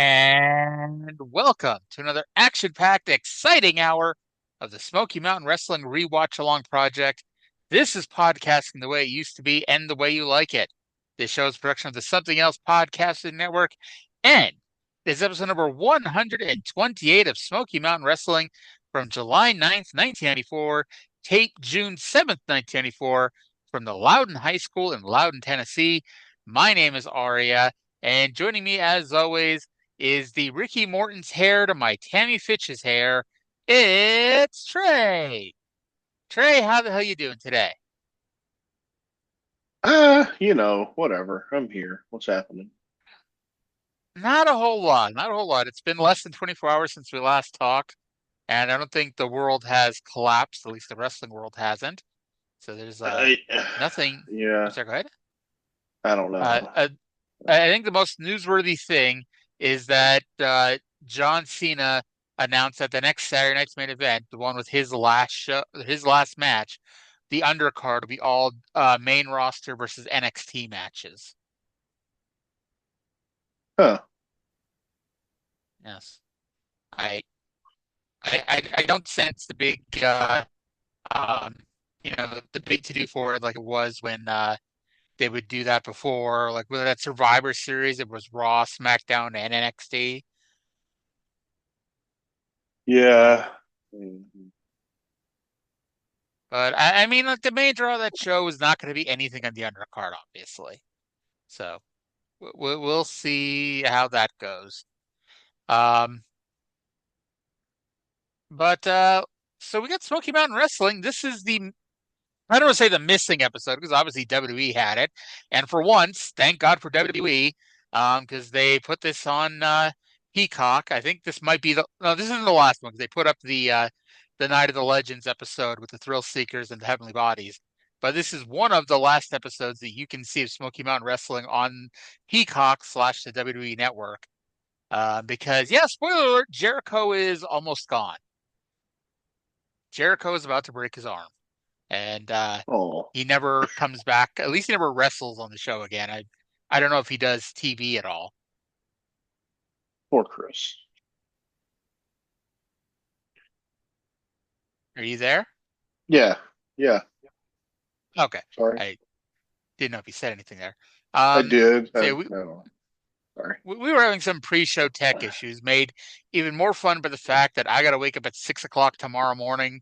And welcome to another action-packed, exciting hour of the Smoky Mountain Wrestling Rewatch Along Project. This is podcasting the way it used to be and the way you like it. This show is a production of the Something Else Podcasting Network, and this is episode number 128 of Smoky Mountain Wrestling from July 9th, 1994, taped June 7th, 1994, from the Loudon High School in Loudon, Tennessee. My name is Arya, and joining me, as always, is the Ricky Morton's hair to my Tammy Fytch's hair. It's Trae. Trae, how the hell you doing today? Whatever. I'm here. What's happening? Not a whole lot. Not a whole lot. It's been less than 24 hours since we last talked, and I don't think the world has collapsed. At least the wrestling world hasn't. So there's I, nothing. I'm yeah, sorry, go ahead. I don't Uh, know. uh, I think the most newsworthy thing is that John Cena announced that the next Saturday night's main event, the one with his last show, his last match, the undercard will be all main roster versus NXT matches. Huh. Yes, I I don't sense the big um the big to do for it like it was when they would do that before, like with that Survivor Series, it was Raw, SmackDown, and NXT. So. Yeah. Mhm. But I mean, like the main draw of that show is not going to be anything on the undercard, obviously. So we'll see how that goes. Um, but so we got Smoky Mountain Wrestling. This is the I don't want to say the missing episode because obviously WWE had it, and for once, thank God for WWE, because they put this on Peacock. I think this might be the no, this isn't the last one because they put up the Night of the Legends episode with the Thrillseekers and the Heavenly Bodies. But this is one of the last episodes that you can see of Smoky Mountain Wrestling on Peacock / the WWE Network. Because yeah, spoiler alert, Jericho is almost gone. Jericho is about to break his arm, and Oh, he never comes back. At least he never wrestles on the show again. I don't know if he does TV at all. poor Chris. Are you there? Yeah. Yeah. Okay. Sorry. I didn't know if he said anything there. I did. So yeah, we No. Sorry. we were having some pre-show tech issues, made even more fun by the fact that I got to wake up at 6 o'clock tomorrow morning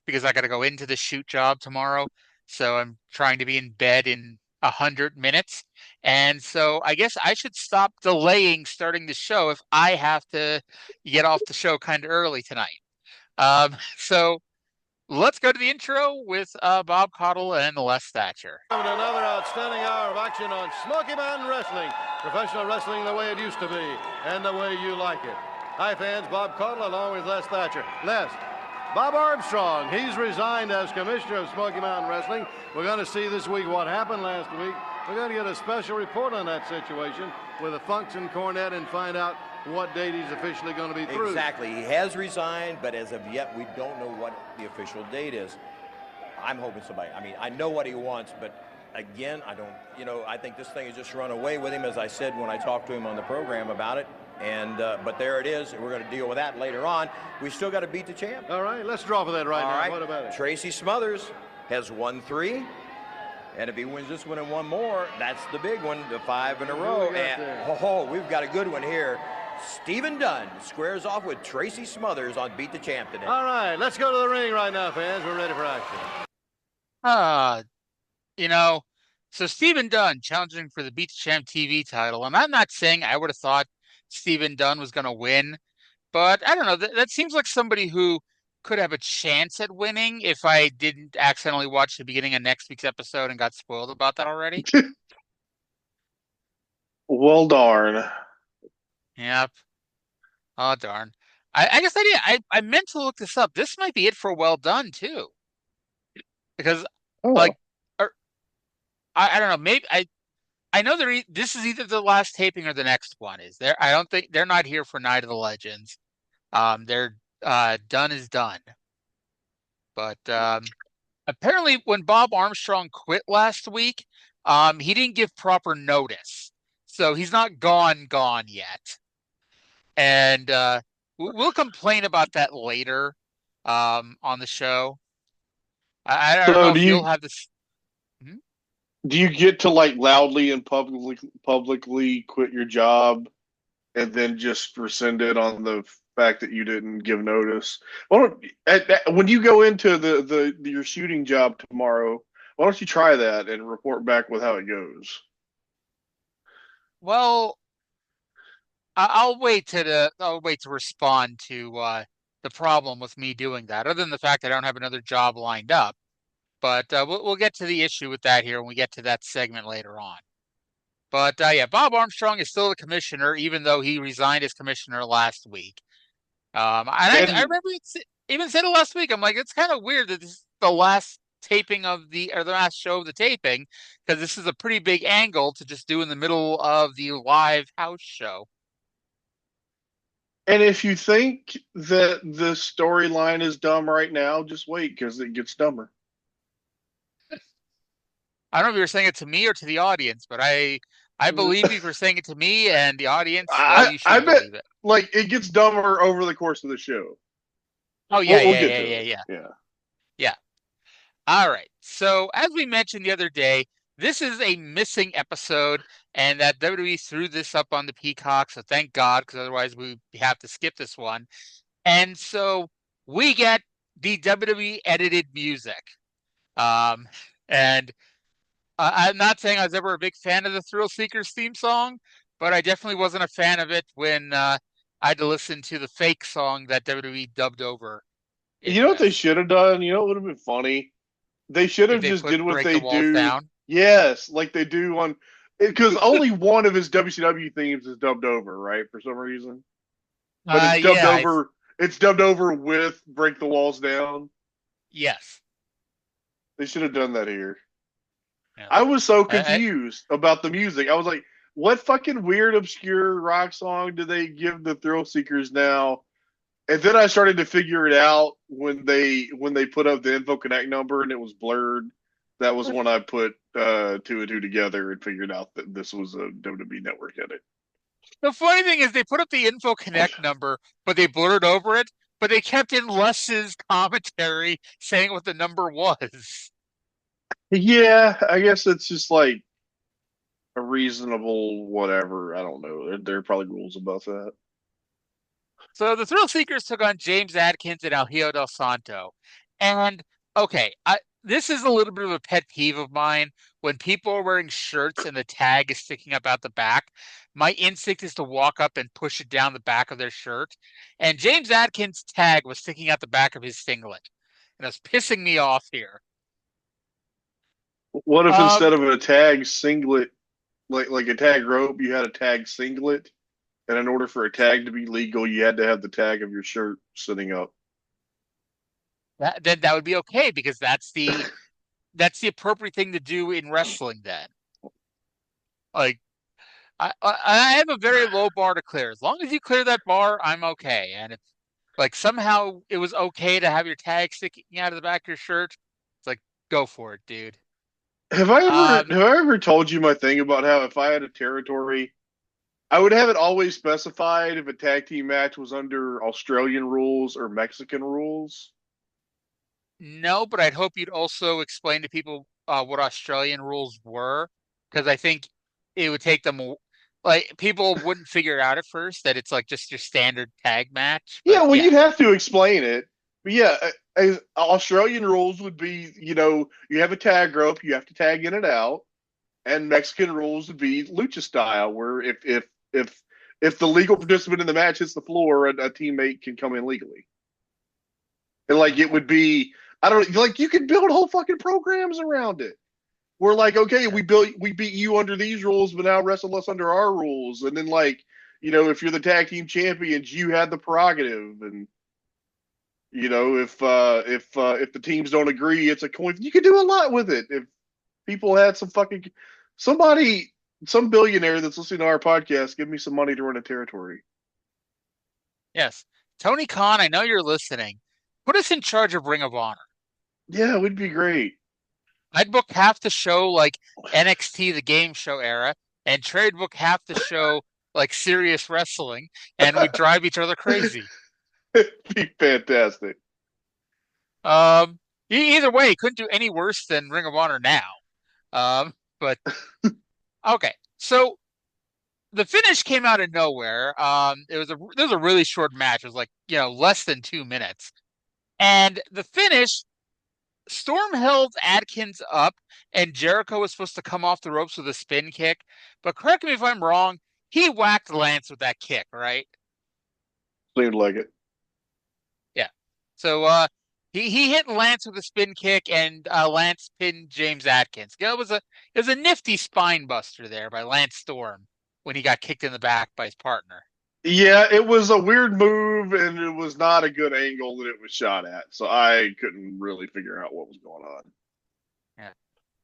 because I got to go into the shoot job tomorrow. So I'm trying to be in bed in 100 minutes. And so I guess I should stop delaying starting the show if I have to get off the show kind of early tonight. So let's go to the intro with Bob Caudle and Les Thatcher. Another outstanding hour of action on Smoky Mountain Wrestling. Professional wrestling the way it used to be and the way you like it. Hi, fans. Bob Caudle along with Les Thatcher. Les, Bob Armstrong, he's resigned as commissioner of Smoky Mountain Wrestling. We're going to see this week what happened last week. We're going to get a special report on that situation with the Funks and Cornette and find out what date he's officially going to be through. Exactly. He has resigned, but as of yet, we don't know what the official date is. I'm hoping somebody, I know what he wants, but again, I think this thing has just run away with him, as I said when I talked to him on the program about it. And but there it is, and we're going to deal with that later on. We still got to beat the champ. All right, let's draw for that right now. Right. What about it? Tracy Smothers has won 3. And if he wins this one and one more, that's the big one, the 5 in a row. And we've got a good one here. Stephen Dunn squares off with Tracy Smothers on Beat the Champ today. All right, let's go to the ring right now, fans. We're ready for action. Uh, you know, so Stephen Dunn challenging for the Beat the Champ TV title. And I'm not saying I would have thought Stephen Dunn was going to win, but I don't know. That seems like somebody who could have a chance at winning if I didn't accidentally watch the beginning of next week's episode and got spoiled about that already. Well, darn. Yep. Oh darn. I guess I meant to look this up. This might be it for Well Done too, because Oh, like or, I don't know. Maybe I know this is either the last taping or the next one is there. I don't think they're not here for Night of the Legends. They're done is done. But apparently, when Bob Armstrong quit last week, he didn't give proper notice, so he's not gone yet. and we'll complain about that later on the show. I don't So know if you'll have this. Hmm? do you get to like loudly and publicly quit your job and then just rescind it on the fact that you didn't give notice? Why don't when you go into your shooting job tomorrow, why don't you try that and report back with how it goes? Well, I'll wait to respond to the problem with me doing that, other than the fact that I don't have another job lined up. But we'll get to the issue with that here when we get to that segment later on. But yeah, Bob Armstrong is still the commissioner, even though he resigned as commissioner last week. And I And remember even said it last week. I'm like, it's kind of weird that this is the last taping of the last show of the taping, because this is a pretty big angle to just do in the middle of the live house show. and if you think that the storyline is dumb right now, just wait because it gets dumber. I don't know if you were saying it to me or to the audience, but I believe you were saying it to me and the audience. Well, you I should bet believe it. like it gets dumber over the course of the show. Oh yeah, We'll yeah, get yeah, to yeah, it. yeah, Yeah. yeah. All right. So as we mentioned the other day, this is a missing episode, and that WWE threw this up on the Peacock. So thank God, because otherwise we have to skip this one. And so we get the WWE edited music. And I'm not saying I was ever a big fan of the Thrillseekers theme song, but I definitely wasn't a fan of it when I had to listen to the fake song that WWE dubbed over it You know what they with. should have done? You know what would have been funny? They should If have they just put did what Break the they Walls do. Down. Yes, like they do on because only one of his WCW themes is dubbed over, right? For some reason, but it's dubbed Yeah, over. It's dubbed over with "Break the Walls Down." yes. They should have done that here. Yes. I was so I, confused about the music. I was like, "What fucking weird, obscure rock song do they give the Thrill Seekers now?" And then I started to figure it out when they put up the Info Connect number and it was blurred. That was when I put two and two together and figured out that this was a WWE Network edit. the funny thing is they put up the Info Connect number, but they blurred over it, but they kept in Les's commentary saying what the number was. Yeah, I guess it's just like a reasonable whatever. I don't know. There are probably rules about that. So the Thrill Seekers took on James Adkins and El Hijo del Santo. And okay, this is a little bit of a pet peeve of mine. When people are wearing shirts and the tag is sticking up out the back, my instinct is to walk up and push it down the back of their shirt. And James Adkins' tag was sticking out the back of his singlet. And it's pissing me off here. What if Um, instead of a tag singlet, like a tag rope, you had a tag singlet? And in order for a tag to be legal, you had to have the tag of your shirt sitting up. then that would be okay because that's the appropriate thing to do in wrestling then. Like I have a very low bar to clear. As long as you clear that bar, I'm okay. And if like somehow it was okay to have your tag sticking out of the back of your shirt, it's like go for it, dude. Um, Have I ever told you my thing about how if I had a territory, I would have it always specified if a tag team match was under Australian rules or Mexican rules? no, but I'd hope you'd also explain to people what Australian rules were, because I think it would take them like people wouldn't figure it out at first that it's like just your standard tag match. Yeah, But well, yeah, you'd have to explain it. But yeah, Australian rules would be, you have a tag rope, you have to tag in and out, and Mexican rules would be lucha style, where if the legal participant in the match hits the floor, a teammate can come in legally. And like it would be, I don't like you could build whole fucking programs around it. We're like, okay, we beat you under these rules, but now wrestle us under our rules. And then like, if you're the tag team champions, you had the prerogative. And if the teams don't agree, it's a coin. You could do a lot with it if people had somebody, some billionaire that's listening to our podcast, give me some money to run a territory. yes, Tony Khan, I know you're listening. Put us in charge of Ring of Honor. Yeah, it would be great. I'd book half the show like NXT, the game show era, and Trae would book half the show like serious wrestling, and would drive each other crazy. It'd be fantastic. Either way, he couldn't do any worse than Ring of Honor now. But okay, so the finish came out of nowhere. It was a really short match. It was like less than 2 minutes, and the finish. Storm held Adkins up, and Jericho was supposed to come off the ropes with a spin kick. But correct me if I'm wrong, he whacked Lance with that kick, right? Seemed like it. Yeah. So he hit Lance with a spin kick, and Lance pinned James Adkins. It was a nifty spine buster there by Lance Storm when he got kicked in the back by his partner. Yeah, it was a weird move, and it was not a good angle that it was shot at. So I couldn't really figure out what was going on. Yeah.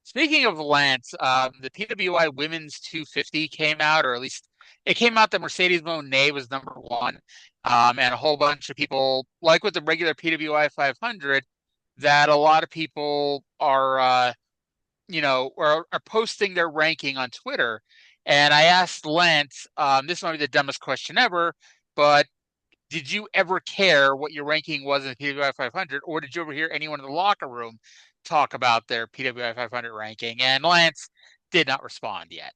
Speaking of Lance, the PWI Women's 250 came out, or at least it came out that Mercedes Moné was number one, and a whole bunch of people, like with the regular PWI 500, that a lot of people are, are posting their ranking on Twitter. And I asked Lance, this might be the dumbest question ever, but did you ever care what your ranking was in the PWI 500, or did you ever hear anyone in the locker room talk about their PWI 500 ranking? And Lance did not respond yet.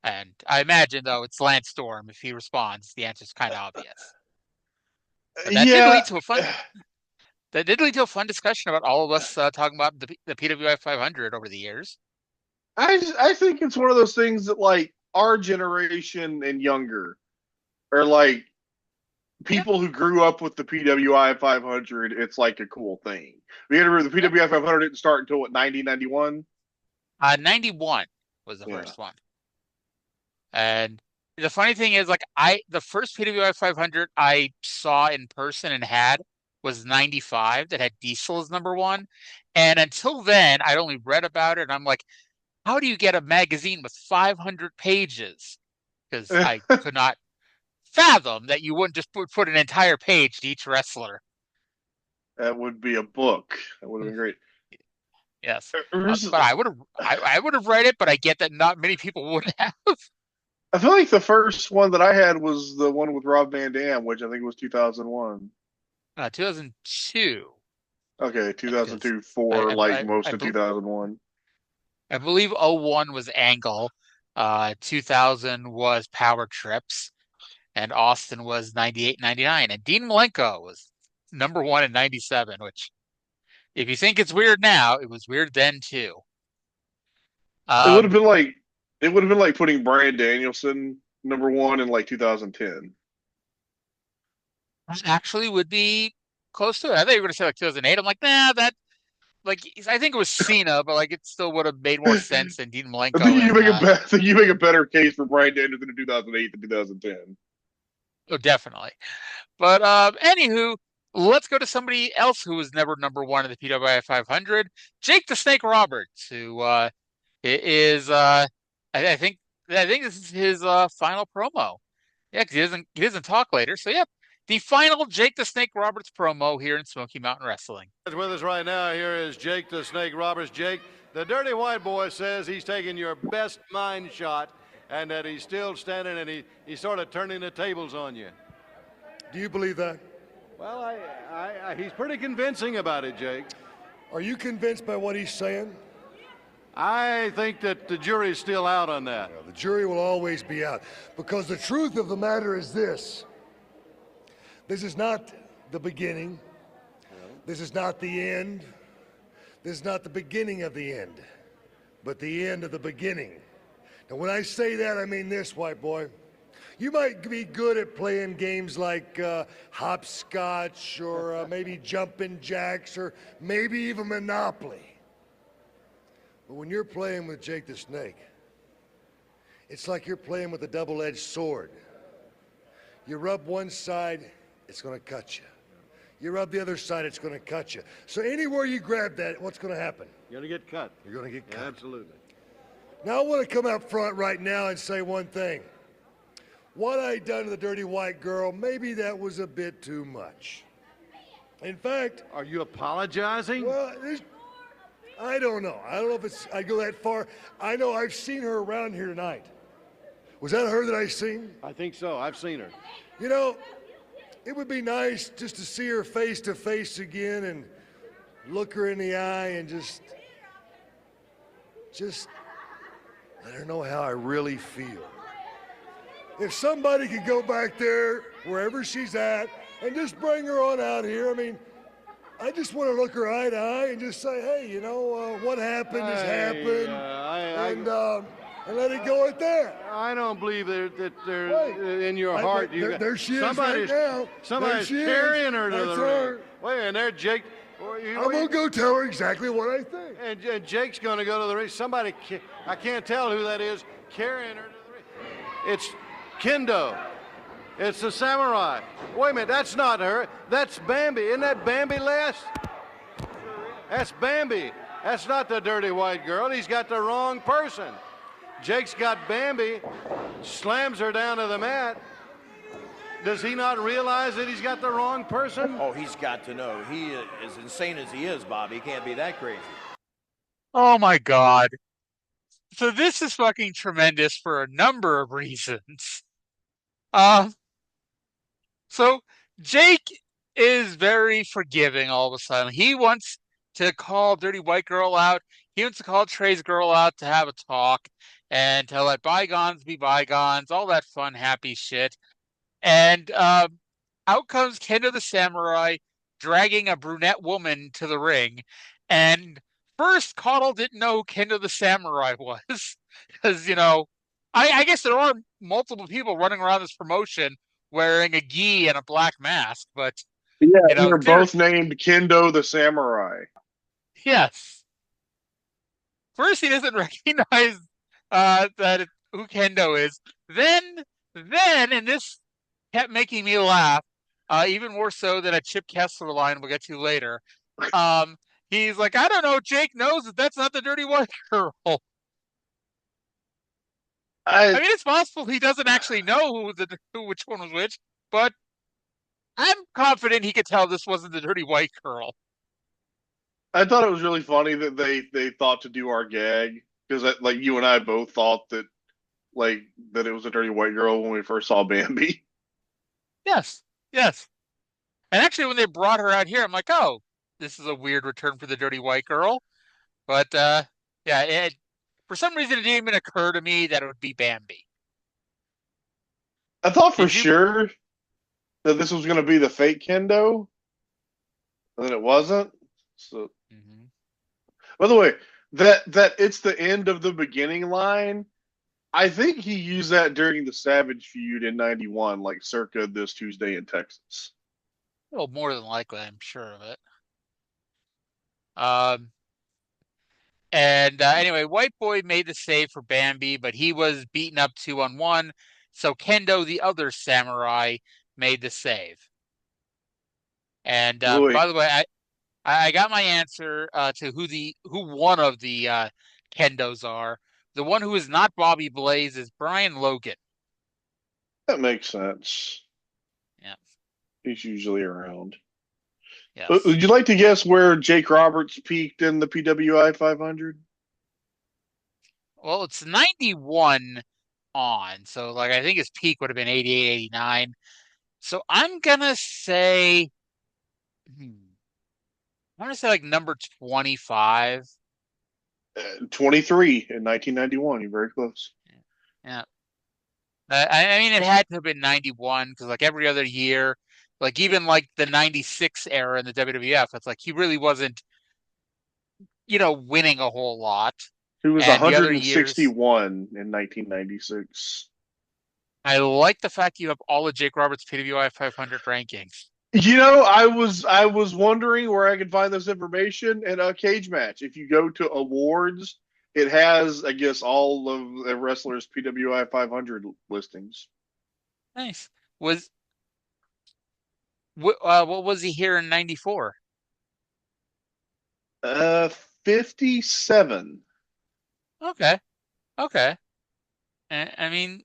And I imagine, though, it's Lance Storm. If he responds, the answer is kind of obvious. But that did lead to a fun. That did lead to a fun discussion about all of us talking about the PWI 500 over the years. I think it's one of those things that like our generation and younger are like people who grew up with the PWI 500. It's like a cool thing. We had to remember the PWI 500 didn't start until what 91. 91 was the first one. And the funny thing is, like the first PWI 500 I saw in person and had was 95 that had Diesel as number one. And until then, I'd only read about it, and I'm like, how do you get a magazine with 500 pages? Because I could not fathom that you wouldn't just put an entire page to each wrestler. That would be a book. That would have been great. Yes, but I would have read it, but I get that not many people would have. I feel like the first one that I had was the one with Rob Van Dam, which I think was 2001. 2002. Okay, 2002 most of 2001. I believe 01 was Angle, 2000 was Power Trips, and Austin was 98, 99. And Dean Malenko was number one in 97, which, if you think it's weird now, it was weird then too. It would have been like putting Bryan Danielson number one in like 2010. That actually would be close to it. I thought you were going to say like 2008. I'm like, nah, that. Like, I think it was Cena, but like it still would have made more sense than Dean Malenko. I think you make a better case for Bryan Danielson in 2008 than 2010. Oh, definitely. But anywho, let's go to somebody else who was never number one in the PWI 500, Jake the Snake Roberts, who is I think this is his final promo. Yeah, because he doesn't talk later. So yeah. The final Jake the Snake Roberts promo here in Smoky Mountain Wrestling. With us right now here is Jake the Snake Roberts. Jake, the Dirty White Boy says he's taking your best mind shot and that he's still standing and he's sort of turning the tables on you. Do you believe that? Well, he's pretty convincing about it, Jake. Are you convinced by what he's saying? I think that the jury's still out on that. Yeah, the jury will always be out because the truth of the matter is this. This is not the beginning. This is not the end. This is not the beginning of the end, but the end of the beginning. Now, when I say that, I mean this, white boy. You might be good at playing games like hopscotch or maybe jumping jacks or maybe even Monopoly. But when you're playing with Jake the Snake, it's like you're playing with a double-edged sword. You rub one side, it's going to cut you. You rub the other side, it's going to cut you. So anywhere you grab that, what's going to happen? You're going to get cut. You're going to get cut. Yeah, absolutely. Now I want to come out front right now and say one thing. What I done to the Dirty White Girl, maybe that was a bit too much. In fact... Are you apologizing? Well, I don't know. I don't know if I go that far. I know I've seen her around here tonight. Was that her that I seen? I think so. I've seen her. You know, it would be nice just to see her face to face again and look her in the eye and just let her know how I really feel. If somebody could go back there, wherever she's at, and just bring her on out here, I mean, I just want to look her eye to eye and just say, hey, you know, what happened has happened, and let it go at that. I don't believe that they're in your heart. There she is right now. Somebody's carrying her to the ring. Wait, and there, Jake. I'm going to go tell her exactly what I think. And Jake's going to go to the ring. Somebody, I can't tell who that is, carrying her to the ring. It's Candido. It's the samurai. Wait a minute, that's not her. That's Bambi. Isn't that Bambi, Les? That's Bambi. That's not the dirty white girl. He's got the wrong person. Jake's got Bambi, slams her down to the mat. Does he not realize that he's got the wrong person? Oh, he's got to know. He is, as insane as he is, Bob, he can't be that crazy. Oh my God. So this is fucking tremendous for a number of reasons. So Jake is very forgiving all of a sudden. He wants to call Dirty White Girl out. He wants to call Trae's girl out to have a talk and to let bygones be bygones, all that fun, happy shit. And out comes Kendo the Samurai dragging a brunette woman to the ring. And first, Caudle didn't know who Kendo the Samurai was. Because, you know, I guess there are multiple people running around this promotion wearing a gi and a black mask. But, yeah, you know, they're both named Kendo the Samurai. Yes. First, he doesn't recognize who Kendo is. Then, and this kept making me laugh, even more so than a Chip Kessler line we'll get to later. He's like, I don't know, Jake knows that that's not the Dirty White Girl. I mean, it's possible he doesn't actually know which one was which, but I'm confident he could tell this wasn't the Dirty White Girl. I thought it was really funny that they thought to do our gag, because like you and I both thought that it was a Dirty White Girl when we first saw Bambi. Yes. And actually, when they brought her out here, I'm like, oh, this is a weird return for the Dirty White Girl. But for some reason, it didn't even occur to me that it would be Bambi. I thought for sure that this was going to be the fake Kendo, and then it wasn't. So, by the way, that it's the end of the beginning line, I think he used that during the Savage feud in '91, like circa this Tuesday in Texas. Well, more than likely, I'm sure of it. Anyway, White Boy made the save for Bambi, but he was beaten up 2-on-1. So Kendo, the other samurai, made the save. And by the way, I got my answer to who one of the Kendos are. The one who is not Bobby Blaze is Brian Logan. That makes sense. Yeah. He's usually around. Yes. Would you like to guess where Jake Roberts peaked in the PWI 500? Well, it's 91 on. So, like, I think his peak would have been 88, 89. So I'm going to say, like number 25. 23 in 1991. You're very close. Yeah. I mean, it had to have been 91 because, like, every other year, like, even like the 96 era in the WWF, it's like he really wasn't, winning a whole lot. He was 161 in 1996. I like the fact you have all of Jake Roberts' PWI 500 rankings. I was wondering where I could find this information in a cage match. If you go to awards, it has, I guess, all of the wrestlers' PWI 500 listings. Nice. What was he here in 94? 57. Okay. I mean,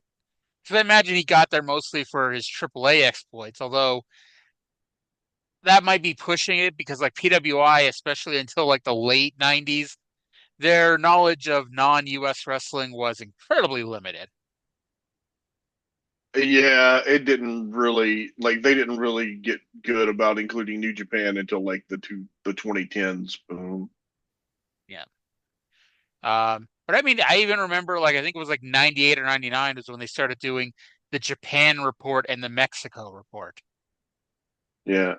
because I imagine he got there mostly for his AAA exploits, although that might be pushing it because, like, PWI, especially until like the late 90s, their knowledge of non-US wrestling was incredibly limited. Yeah, it didn't really they didn't really get good about including New Japan until like the 2010s. Boom. Yeah. But I mean, I even remember I think it was like 98 or 99 is when they started doing the Japan report and the Mexico report. Yeah.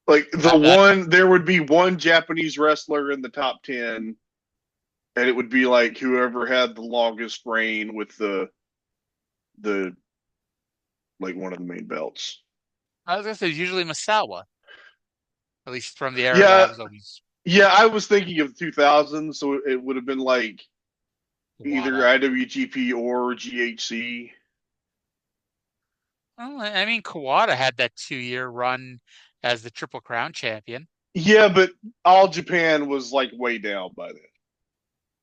There would be one Japanese wrestler in the top 10, and it would be like whoever had the longest reign with the one of the main belts. I was gonna say usually Misawa, at least from the era that I Yeah, was always yeah, I was thinking of 2000, so it would have been like either Wada. IWGP or GHC. Well, I mean, Kawada had that 2-year run as the Triple Crown champion. Yeah, but All Japan was like way down by then.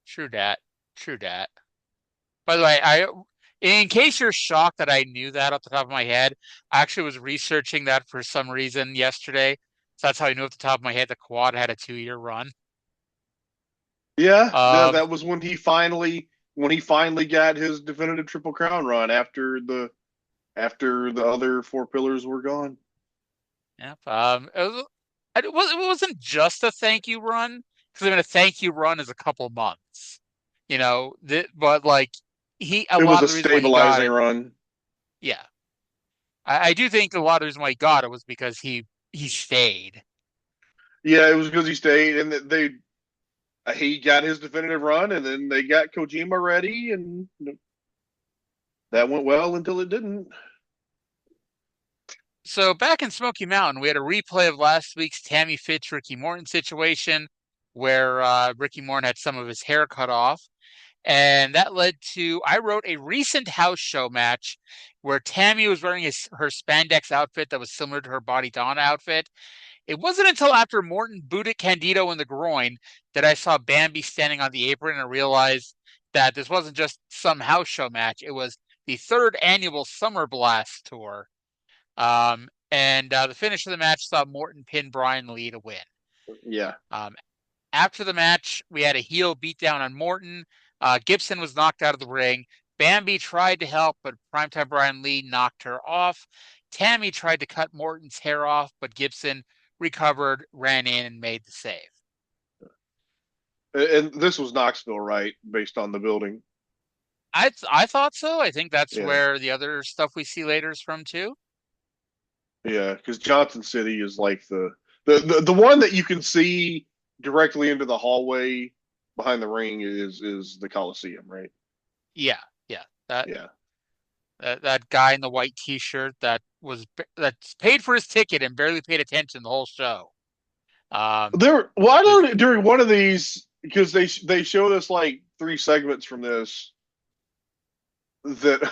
True dat. True dat. By the way, in case you're shocked that I knew that off the top of my head, I actually was researching that for some reason yesterday. So that's how I knew off the top of my head that Kawada had a 2-year run. Yeah, Um, that was when he finally got his definitive Triple Crown run after the other four pillars were gone. yeah. It wasn't just a thank you run because I mean a thank you run is a couple months, but a It was lot a of the reason why he got stabilizing it, run. yeah. I do think a lot of the reason why he got it was because he stayed. Yeah, it was because he stayed, and he got his definitive run, and then they got Kojima ready, and that went well until it didn't. So back in Smoky Mountain, we had a replay of last week's Tammy Fytch Ricky Morton situation where Ricky Morton had some of his hair cut off. And that led to, I wrote a recent house show match where Tammy was wearing her spandex outfit that was similar to her Body Donna outfit. It wasn't until after Morton booted Candido in the groin that I saw Bambi standing on the apron and realized that this wasn't just some house show match. It was the third annual Summer Blast tour. And the finish of the match saw Morton pin Brian Lee to win. Yeah. After the match, we had a heel beatdown on Morton. Gibson was knocked out of the ring. Bambi tried to help, but Primetime Brian Lee knocked her off. Tammy tried to cut Morton's hair off, but Gibson recovered, ran in, and made the save. And this was Knoxville, right? Based on the building. I thought so. I think that's where the other stuff we see later is from too. Yeah, because Johnson City is like the one that you can see directly into the hallway behind the ring is the Coliseum, right? Yeah. That guy in the white T-shirt that's paid for his ticket and barely paid attention the whole show. During one of these, because they showed us like 3 segments from this, that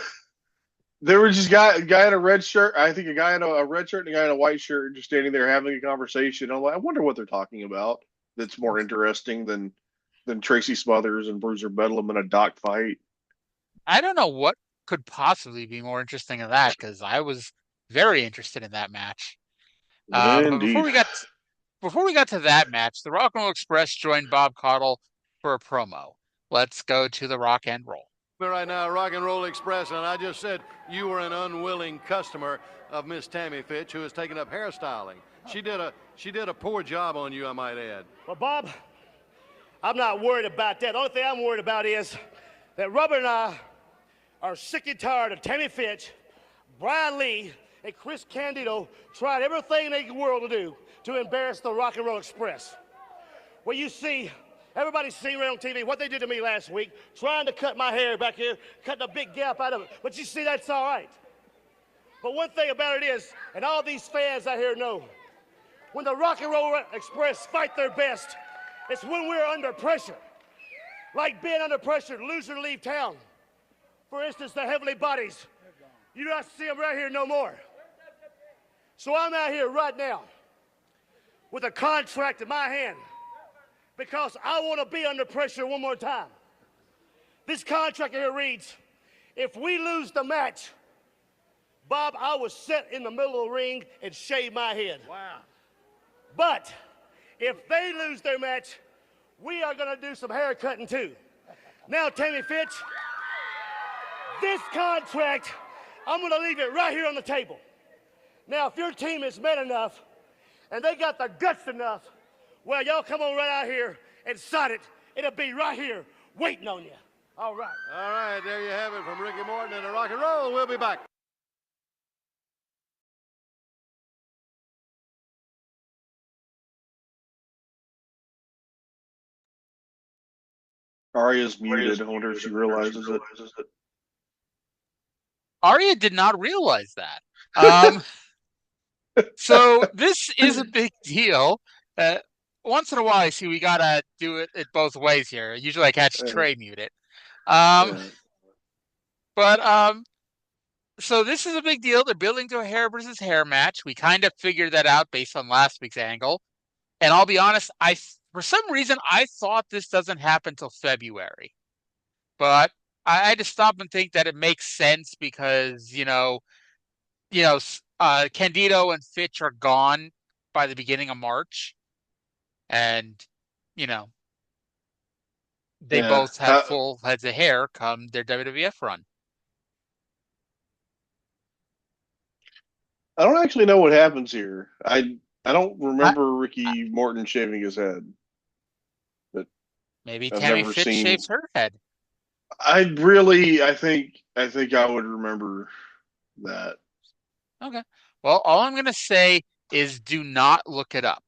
there was just a guy in a red shirt. I think a guy in a red shirt and a guy in a white shirt just standing there having a conversation. I'm like, I wonder what they're talking about. That's more interesting than Tracy Smothers and Bruiser Bedlam in a dock fight. I don't know what could possibly be more interesting than that because I was very interested in that match. But before we got to that match, the Rock and Roll Express joined Bob Caudle for a promo. Let's go to the Rock and Roll. Right now, Rock and Roll Express, and I just said you were an unwilling customer of Miss Tammy Fytch, who has taken up hairstyling. She did a poor job on you, I might add. Well, Bob, I'm not worried about that. The only thing I'm worried about is that Robert and I are sick and tired of Tammy Fytch, Brian Lee, and Chris Candido trying everything in the world to do to embarrass the Rock and Roll Express. Well, you see, everybody's seen right on TV what they did to me last week, trying to cut my hair back here, cutting a big gap out of it. But you see, that's all right. But one thing about it is, and all these fans out here know, when the Rock and Roll Express fight their best, it's when we're under pressure. Like being under pressure, loser to leave town. For instance, the Heavenly Bodies. You don't see them right here no more. So I'm out here right now with a contract in my hand because I want to be under pressure one more time. This contract here reads, if we lose the match, Bob, I will sit in the middle of the ring and shave my head. Wow. But if they lose their match, we are going to do some hair cutting too. Now, Tammy Fytch, this contract I'm going to leave it right here on the table. Now, if your team is men enough and they got the guts enough, well, y'all come on right out here and sign it. It'll be right here waiting on you. All right. All right, there you have it from Ricky Morton and the Rock and Roll. We'll be back. Arya's muted. I wonder if she realizes it. Arya did not realize that. So this is a big deal. Once in a while, I see we gotta do it both ways here. Usually, I catch Trae muted. But so this is a big deal. They're building to a hair versus hair match. We kind of figured that out based on last week's angle. And I'll be honest, for some reason I thought this doesn't happen till February. But I had to stop and think that it makes sense because, Candido and Fytch are gone by the beginning of March. And, they both have full heads of hair come their WWF run. I don't actually know what happens here. I don't remember Ricky Morton shaving his head. But maybe I've Tammy never Fytch seen- shaves her head. I think I would remember that. Okay. Well, all I'm going to say is do not look it up.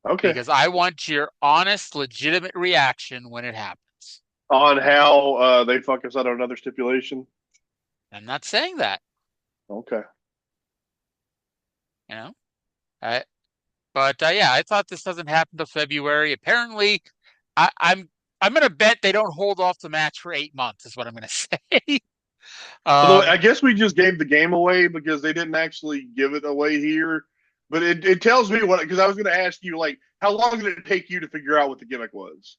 Okay. Because I want your honest, legitimate reaction when it happens. On how they fuck us out on another stipulation? I'm not saying that. Okay. But I thought this doesn't happen till February. Apparently, I'm going to bet they don't hold off the match for 8 months. Is what I'm going to say. Although I guess we just gave the game away because they didn't actually give it away here. But it tells me what, because I was going to ask you, like, how long did it take you to figure out what the gimmick was?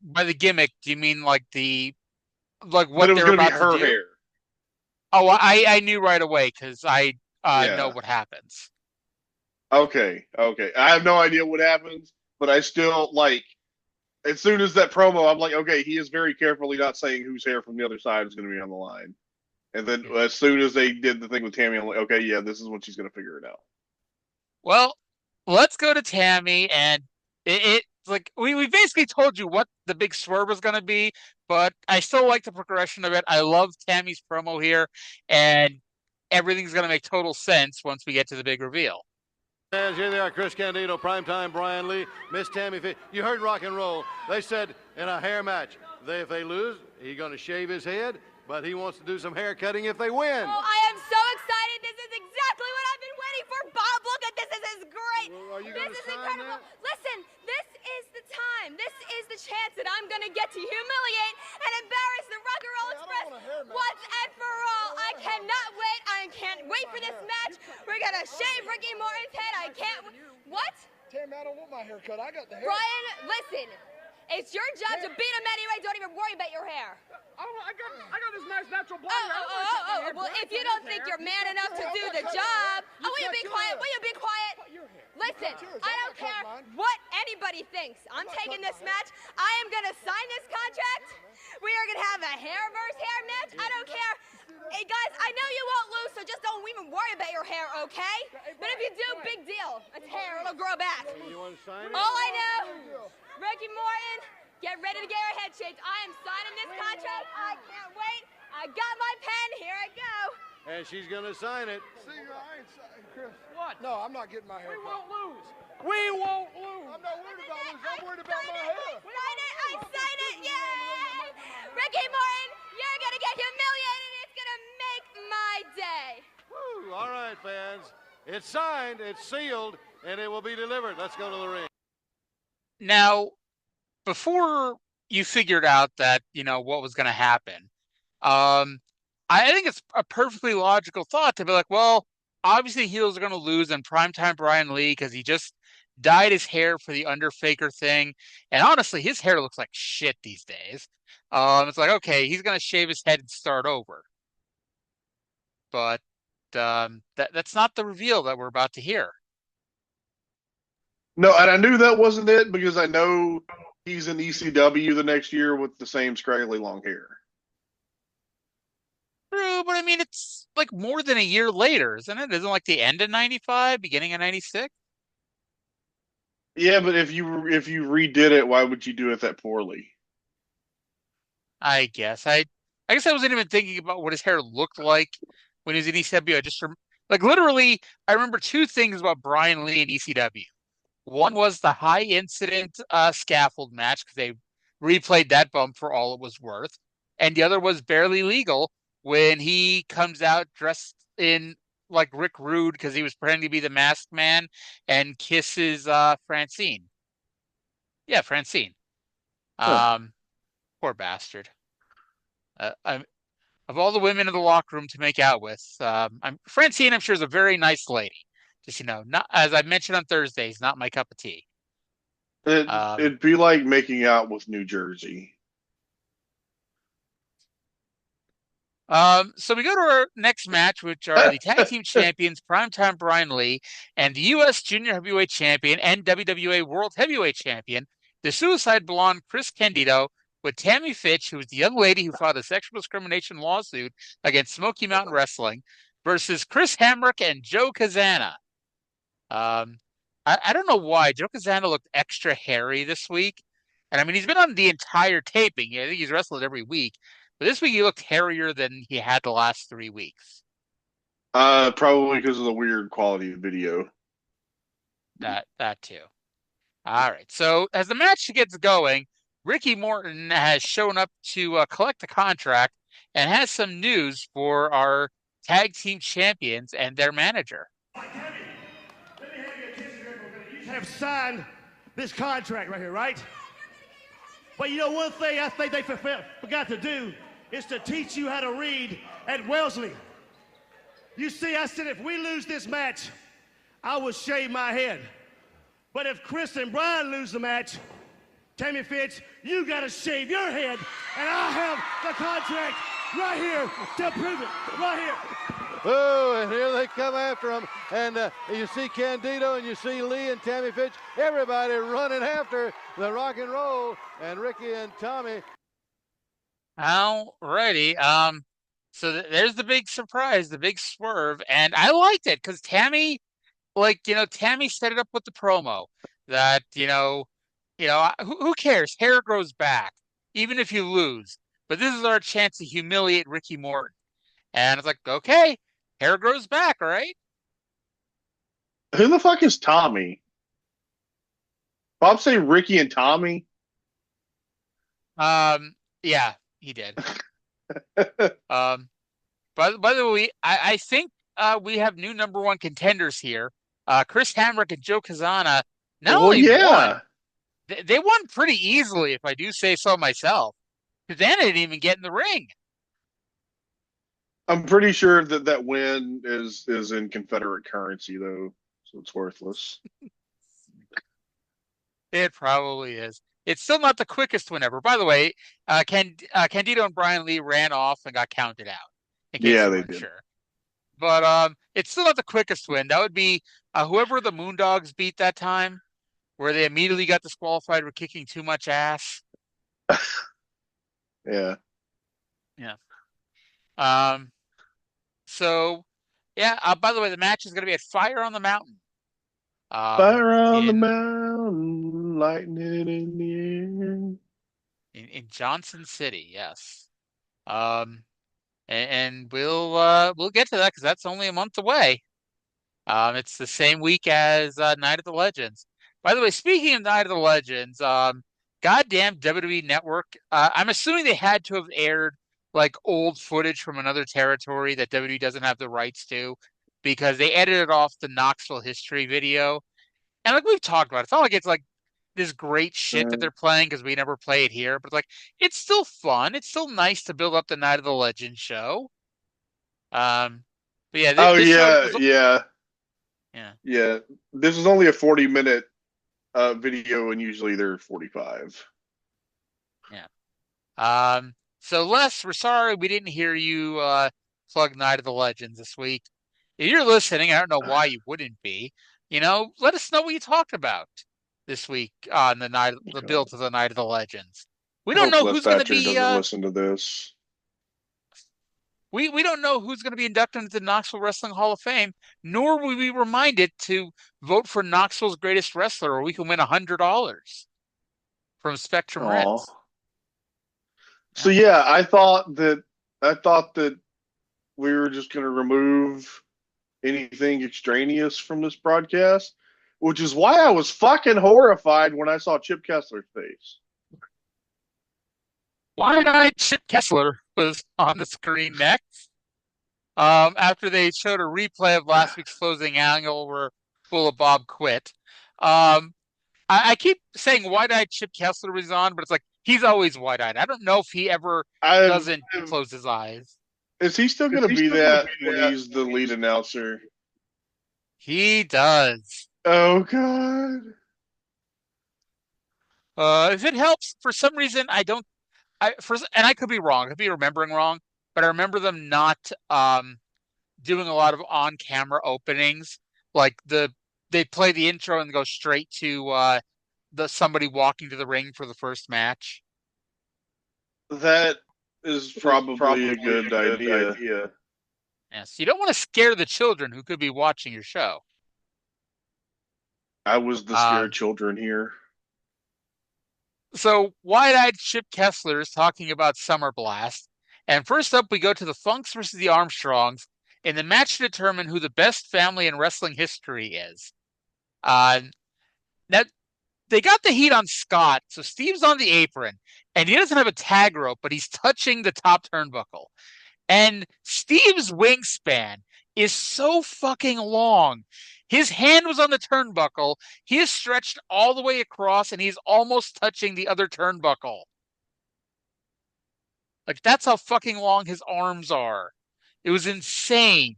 By the gimmick, do you mean like what it was they're going to about be her to do? hair. Oh, I knew right away because I know what happens. Okay. I have no idea what happens, but I still, like, as soon as that promo, I'm like, okay, he is very carefully not saying whose hair from the other side is going to be on the line. And then as soon as they did the thing with Tammy, I'm like, okay, yeah, this is when she's going to figure it out. Well, let's go to Tammy, and it's like we basically told you what the big swerve was going to be, but I still like the progression of it. I love Tammy's promo here, and everything's going to make total sense once we get to the big reveal. And here they are, Chris Candido, Primetime Brian Lee, Miss Tammy Fytch. You heard Rock and Roll. They said in a hair match, if they lose, he's going to shave his head, but he wants to do some hair cutting if they win. Oh, I am so excited. This is exactly what I've been waiting for. Bob, look at this. This is great. Well, this is incredible. Listen, this is the time. This is the chance that I'm going to get to humiliate and embarrass the Rock and Roll Express once and for all. I cannot wait. I can't wait for this match. We're going to shave Ricky Morton's head. I can't. What? Tammy, I don't want my hair cut. I got the hair. Brian, listen. It's your job to beat him anyway. Don't even worry about your hair. I got this nice natural blonde hair. Well, if you don't think you're man enough to do the job, will you be quiet? Will you be quiet? Listen, I don't care what anybody thinks. I'm taking this match. I am going to sign this contract. We are going to have a hair versus hair match. I don't care. Hey, guys, I know you won't lose, so just don't even worry about your hair, okay? But if you do, big deal. It's hair. It'll grow back. All I know, Ricky Morton, get ready to get your head shaved. I am signing this contract. I can't wait. I got my pen. Here I go. And she's going to sign it. See, I ain't signing, Chris. What? No, I'm not getting my hair We cut. won't lose. We won't lose. I'm not worried about losing. I'm worried about my hair. Sign it. I sign it. Yay! Ricky Morton, you're going to get humiliated. It's going to make my day. Woo. All right, fans. It's signed, it's sealed, and it will be delivered. Let's go to the ring. Now, before you figured out that, what was going to happen, I think it's a perfectly logical thought to be like, well, obviously heels are going to lose in Primetime Brian Lee because he just dyed his hair for the Underfaker thing. And honestly, his hair looks like shit these days. It's like, okay, he's going to shave his head and start over. But that's not the reveal that we're about to hear. No, and I knew that wasn't it because I know he's in ECW the next year with the same scraggly long hair. mean, it's like more than a year later, isn't it? Isn't it like the end of 95, beginning of 96? Yeah, but if you redid it, why would you do it that poorly? I guess. I guess I wasn't even thinking about what his hair looked like when he was in ECW. Like literally, I remember two things about Brian Lee in ECW. One was the high incident scaffold match because they replayed that bump for all it was worth. And the other was barely legal when he comes out dressed in like Rick Rude because he was pretending to be the masked man and kisses Francine. Yeah, Francine. Huh. Poor bastard. Of all the women in the locker room to make out with, Francine, I'm sure, is a very nice lady. Just, not as I mentioned on Thursdays, not my cup of tea. It'd be like making out with New Jersey. So we go to our next match, which are the tag team champions, Primetime Brian Lee, and the U.S. Junior Heavyweight Champion and WWA World Heavyweight Champion, the Suicide Blonde Chris Candido, with Tammy Fytch, who is the young lady who filed a sexual discrimination lawsuit against Smoky Mountain Wrestling, versus Chris Hamrick and Joe Kazana. I don't know why Joe Kazana looked extra hairy this week. And I mean, he's been on the entire taping. I think he's wrestled every week. But this week he looked hairier than he had the last 3 weeks. Probably because of the weird quality of video. That too. All right. So as the match gets going, Ricky Morton has shown up to collect the contract and has some news for our tag team champions and their manager. You have signed this contract right here, right? But you know one thing I think they forgot to do is to teach you how to read at Wellesley. You see, I said if we lose this match, I will shave my head. But if Chris and Brian lose the match, Tammy Fytch, you gotta shave your head, and I have the contract right here to prove it, right here. Oh, and here they come after him. And you see Candido and you see Lee and Tammy Fytch, everybody running after the rock and roll, and Ricky and Tommy. Alrighty. So there's the big surprise, the big swerve, and I liked it because Tammy, Tammy set it up with the promo that, who cares? Hair grows back, even if you lose. But this is our chance to humiliate Ricky Morton. And it's like, okay, hair grows back, right? Who the fuck is Tommy? Bob say Ricky and Tommy? Yeah, he did. By the way, I think we have new number one contenders here. Chris Hamrick and Joe Kazana won. They won pretty easily, if I do say so myself. Kazana didn't even get in the ring. I'm pretty sure that win is in Confederate currency, though, so it's worthless. It probably is. It's still not the quickest win ever. By the way, Candido and Brian Lee ran off and got counted out. Yeah, they did. Sure. But it's still not the quickest win. That would be whoever the Moondogs beat that time, where they immediately got disqualified for kicking too much ass. Yeah. Yeah. So, yeah. By the way, the match is going to be at Fire on the Mountain. Fire on the mountain, lightning in the air. In Johnson City, yes. And we'll get to that because that's only a month away. It's the same week as Night of the Legends. By the way, speaking of Night of the Legends, goddamn WWE Network. I'm assuming they had to have aired like old footage from another territory that WWE doesn't have the rights to, because they edited off the Knoxville history video. And like we've talked about, it's not like it's like this great shit that they're playing because we never play it here, but like it's still fun. It's still nice to build up the Night of the Legend show. But yeah. Yeah. This is only a 40-minute video, and usually they're 45. Yeah. So Les, we're sorry we didn't hear you plug Night of the Legends this week. If you're listening, I don't know why you wouldn't be. Let us know what you talked about this week on the build to the Night of the Legends. We don't know who's going to be. Doesn't listen to this. We don't know who's going to be inducted into the Knoxville Wrestling Hall of Fame, nor will we be reminded to vote for Knoxville's greatest wrestler, or we can win $100 from Spectrum Aw. Reds. So yeah, I thought that we were just going to remove anything extraneous from this broadcast, which is why I was fucking horrified when I saw Chip Kessler's face. Wide-eyed Chip Kessler was on the screen next. After they showed a replay of last week's closing angle where Bullet Bob quit. I keep saying wide-eyed Chip Kessler was on, but it's like he's always wide-eyed. I don't know if he ever doesn't close his eyes. Is he still going to be that when he's the lead announcer? He does. Oh, God. If it helps, for some reason, and I could be wrong. I could be remembering wrong, but I remember them not doing a lot of on-camera openings. Like they play the intro and go straight to somebody walking to the ring for the first match. That is probably a good idea. Yes, you don't want to scare the children who could be watching your show. I was the scared children here. So wide-eyed Chip Kessler is talking about Summer Blast. And first up, we go to the Funks versus the Armstrongs in the match to determine who the best family in wrestling history is. Now, they got the heat on Scott, so Steve's on the apron, and he doesn't have a tag rope, but he's touching the top turnbuckle. And Steve's wingspan is so fucking long. His hand was on the turnbuckle. He is stretched all the way across, and he's almost touching the other turnbuckle. Like, that's how fucking long his arms are. It was insane.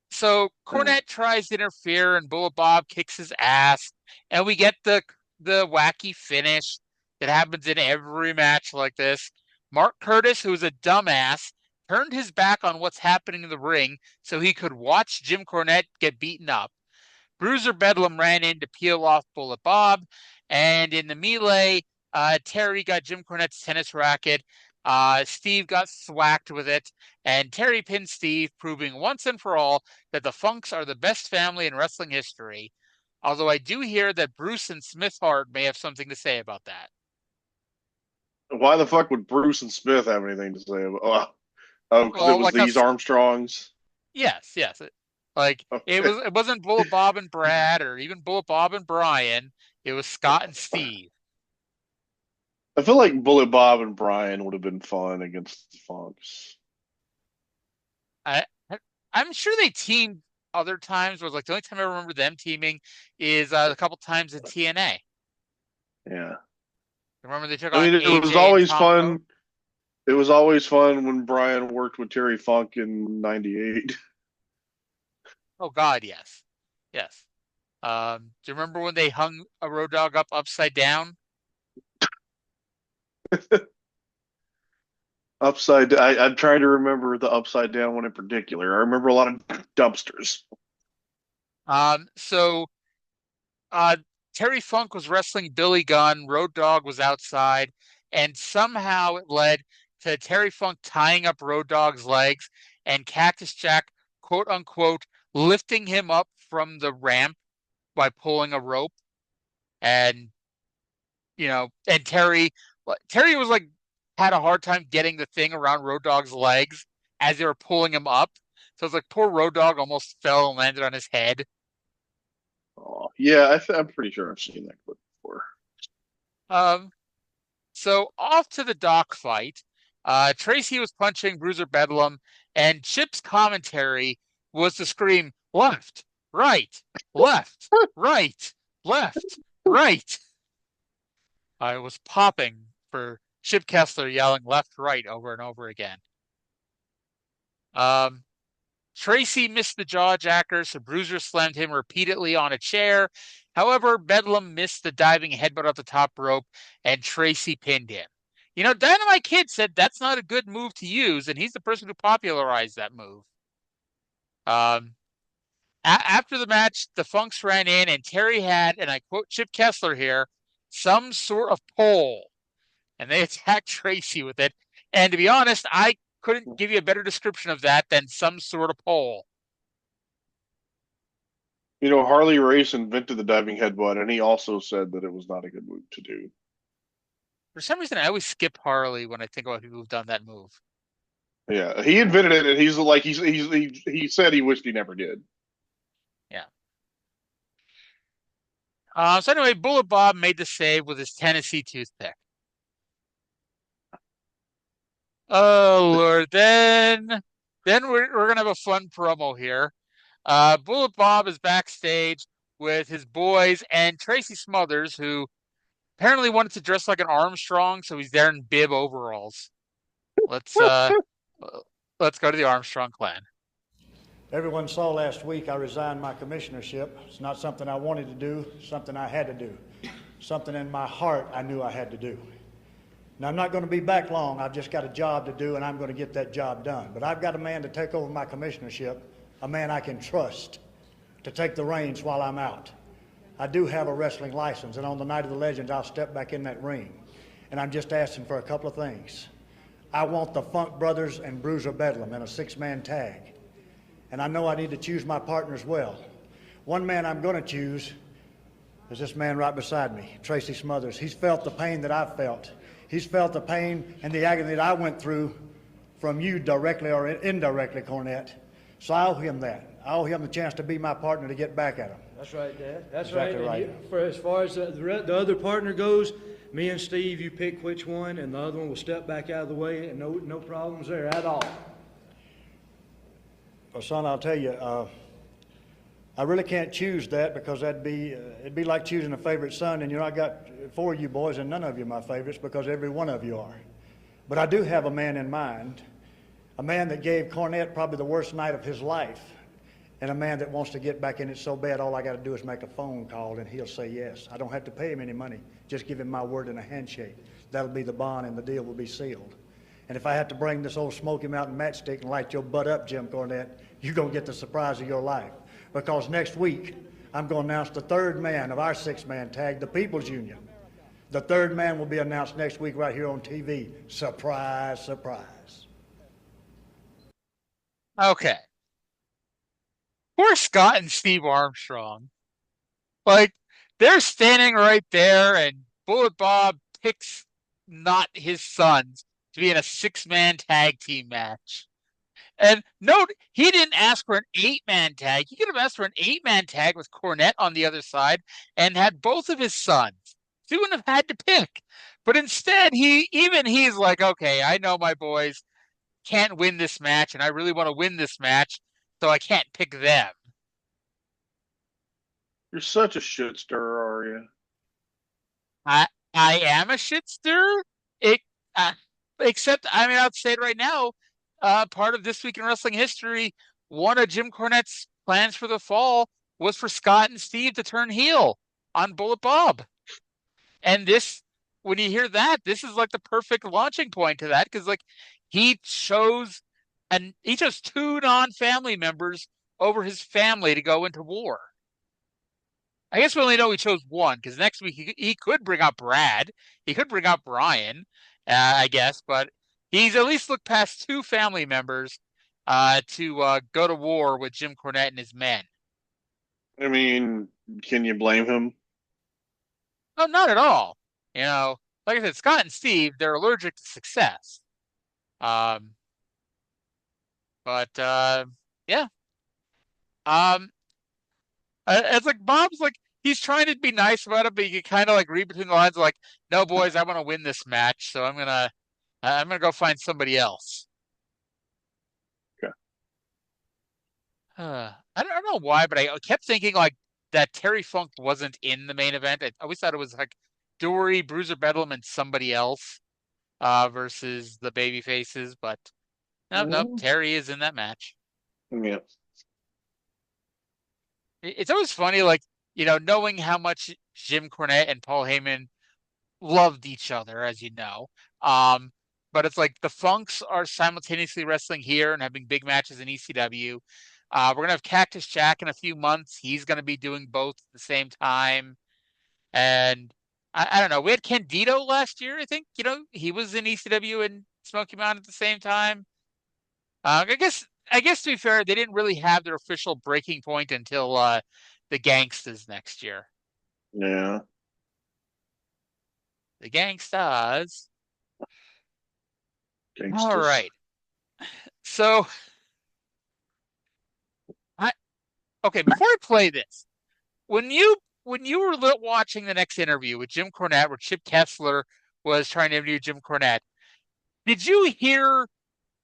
So Cornette tries to interfere, and Bullet Bob kicks his ass, and we get the wacky finish that happens in every match like this. Mark Curtis, who is a dumbass, turned his back on what's happening in the ring so he could watch Jim Cornette get beaten up. Bruiser Bedlam ran in to peel off Bullet Bob, and in the melee, Terry got Jim Cornette's tennis racket. Steve got thwacked with it, and Terry pinned Steve, proving once and for all that the Funks are the best family in wrestling history. Although I do hear that Bruce and Smith Hart may have something to say about that. Why the fuck would Bruce and Smith have anything to say about? Because it was these Armstrongs. Yes. It wasn't Bullet Bob and Brad or even Bullet Bob and Brian. It was Scott and Steve. I feel like Bullet Bob and Brian would have been fun against the Funks. I'm sure they teamed other times. Was like the only time I remember them teaming is a couple times in TNA. Yeah. Remember they took on it was always fun. It was always fun when Brian worked with Terry Funk in '98. Oh God, yes. Do you remember when they hung a Road Dogg up upside down? Upside. I'm trying to remember the upside down one in particular. I remember a lot of dumpsters. Terry Funk was wrestling Billy Gunn. Road Dogg was outside, and somehow it led to Terry Funk tying up Road Dogg's legs and Cactus Jack, quote unquote, lifting him up from the ramp by pulling a rope. And and Terry was like had a hard time getting the thing around Road Dogg's legs as they were pulling him up. So it's like poor Road Dogg almost fell and landed on his head. Oh, yeah, I'm pretty sure I've seen that clip before. So off to the dock fight. Tracy was punching Bruiser Bedlam, and Chip's commentary was to scream, left, right, left, right, left, right. I was popping for Chip Kessler yelling left, right over and over again. Tracy missed the jawjacker, so Bruiser slammed him repeatedly on a chair. However, Bedlam missed the diving headbutt off the top rope, and Tracy pinned him. Dynamite Kid said that's not a good move to use, and he's the person who popularized that move. After the match, the Funks ran in, and Terry had, and I quote Chip Kessler here, some sort of pole. And they attacked Tracy with it. And to be honest, I couldn't give you a better description of that than some sort of pole. Harley Race invented the diving headbutt, and he also said that it was not a good move to do. For some reason, I always skip Harley when I think about people who've done that move. Yeah, he invented it, and he said he wished he never did. Yeah. So anyway, Bullet Bob made the save with his Tennessee toothpick. Oh Lord, then we're gonna have a fun promo here. Bullet Bob is backstage with his boys and Tracy Smothers, who apparently wanted to dress like an Armstrong, so he's there in bib overalls. Let's go to the Armstrong clan. Everyone saw last week I resigned my commissionership. It's not something I wanted to do, something I had to do. Something in my heart I knew I had to do. Now, I'm not going to be back long. I've just got a job to do, and I'm going to get that job done. But I've got a man to take over my commissionership, a man I can trust to take the reins while I'm out. I do have a wrestling license, and on the night of the Legends, I'll step back in that ring. And I'm just asking for a couple of things. I want the Funk Brothers and Bruiser Bedlam in a six-man tag. And I know I need to choose my partners well. One man I'm going to choose is this man right beside me, Tracy Smothers. He's felt the pain that I've felt. He's felt the pain and the agony that I went through from you directly or indirectly, Cornette. So I owe him that. I owe him the chance to be my partner to get back at him. That's right, Dad. That's exactly right. right. For as far as the other partner goes, me and Steve, you pick which one, and the other one will step back out of the way, and no problems there at all. Well, son, I'll tell you, I really can't choose that because it'd be like choosing a favorite son, and I got four of you boys, and none of you are my favorites because every one of you are. But I do have a man in mind, a man that gave Cornette probably the worst night of his life, and a man that wants to get back in it so bad all I got to do is make a phone call and he'll say yes. I don't have to pay him any money, just give him my word and a handshake. That'll be the bond and the deal will be sealed. And if I have to bring this old Smoky Mountain matchstick and light your butt up, Jim Cornette, you're going to get the surprise of your life. Because next week, I'm going to announce the third man of our six-man tag, the People's Union. The third man will be announced next week right here on TV. Surprise, surprise. Okay. Poor Scott and Steve Armstrong. Like, they're standing right there, and Bullet Bob picks not his sons to be in a six-man tag team match. And note, he didn't ask for an eight-man tag. He could have asked for an eight-man tag with Cornette on the other side and had both of his sons. He wouldn't have had to pick. But instead, he's like, okay, I know my boys can't win this match, and I really want to win this match, so I can't pick them. You're such a shit stirrer, Arya. I am a shit stirrer. Except, I'll say it right now. Part of This Week in Wrestling history, one of Jim Cornette's plans for the fall was for Scott and Steve to turn heel on Bullet Bob. And when you hear that, this is like the perfect launching point to that, because he chose two non-family members over his family to go into war. I guess we only know he chose one, because next week he could bring up Brad. He could bring up Brian, I guess, but he's at least looked past two family members to go to war with Jim Cornette and his men. I mean, can you blame him? No, not at all. Like I said, Scott and Steve, they're allergic to success. Yeah. It's like Bob's he's trying to be nice about it, but you kind of read between the lines, no, boys, I want to win this match, so I'm gonna go find somebody else. Okay. I don't know why, but I kept thinking that Terry Funk wasn't in the main event. I always thought it was Dory, Bruiser Bedlam, and somebody else versus the baby faces, but no, Terry is in that match. Yeah. It's always funny, knowing how much Jim Cornette and Paul Heyman loved each other, as you know. But it's the Funks are simultaneously wrestling here and having big matches in ECW. We're going to have Cactus Jack in a few months. He's going to be doing both at the same time. And I don't know. We had Candido last year, I think. He was in ECW and Smoky Mountain at the same time. I guess to be fair, they didn't really have their official breaking point until the Gangstas next year. Yeah. The Gangstas. Gangsters. All right. So, okay, before I play this, when you were watching the next interview with Jim Cornette, where Chip Kessler was trying to interview Jim Cornette, did you hear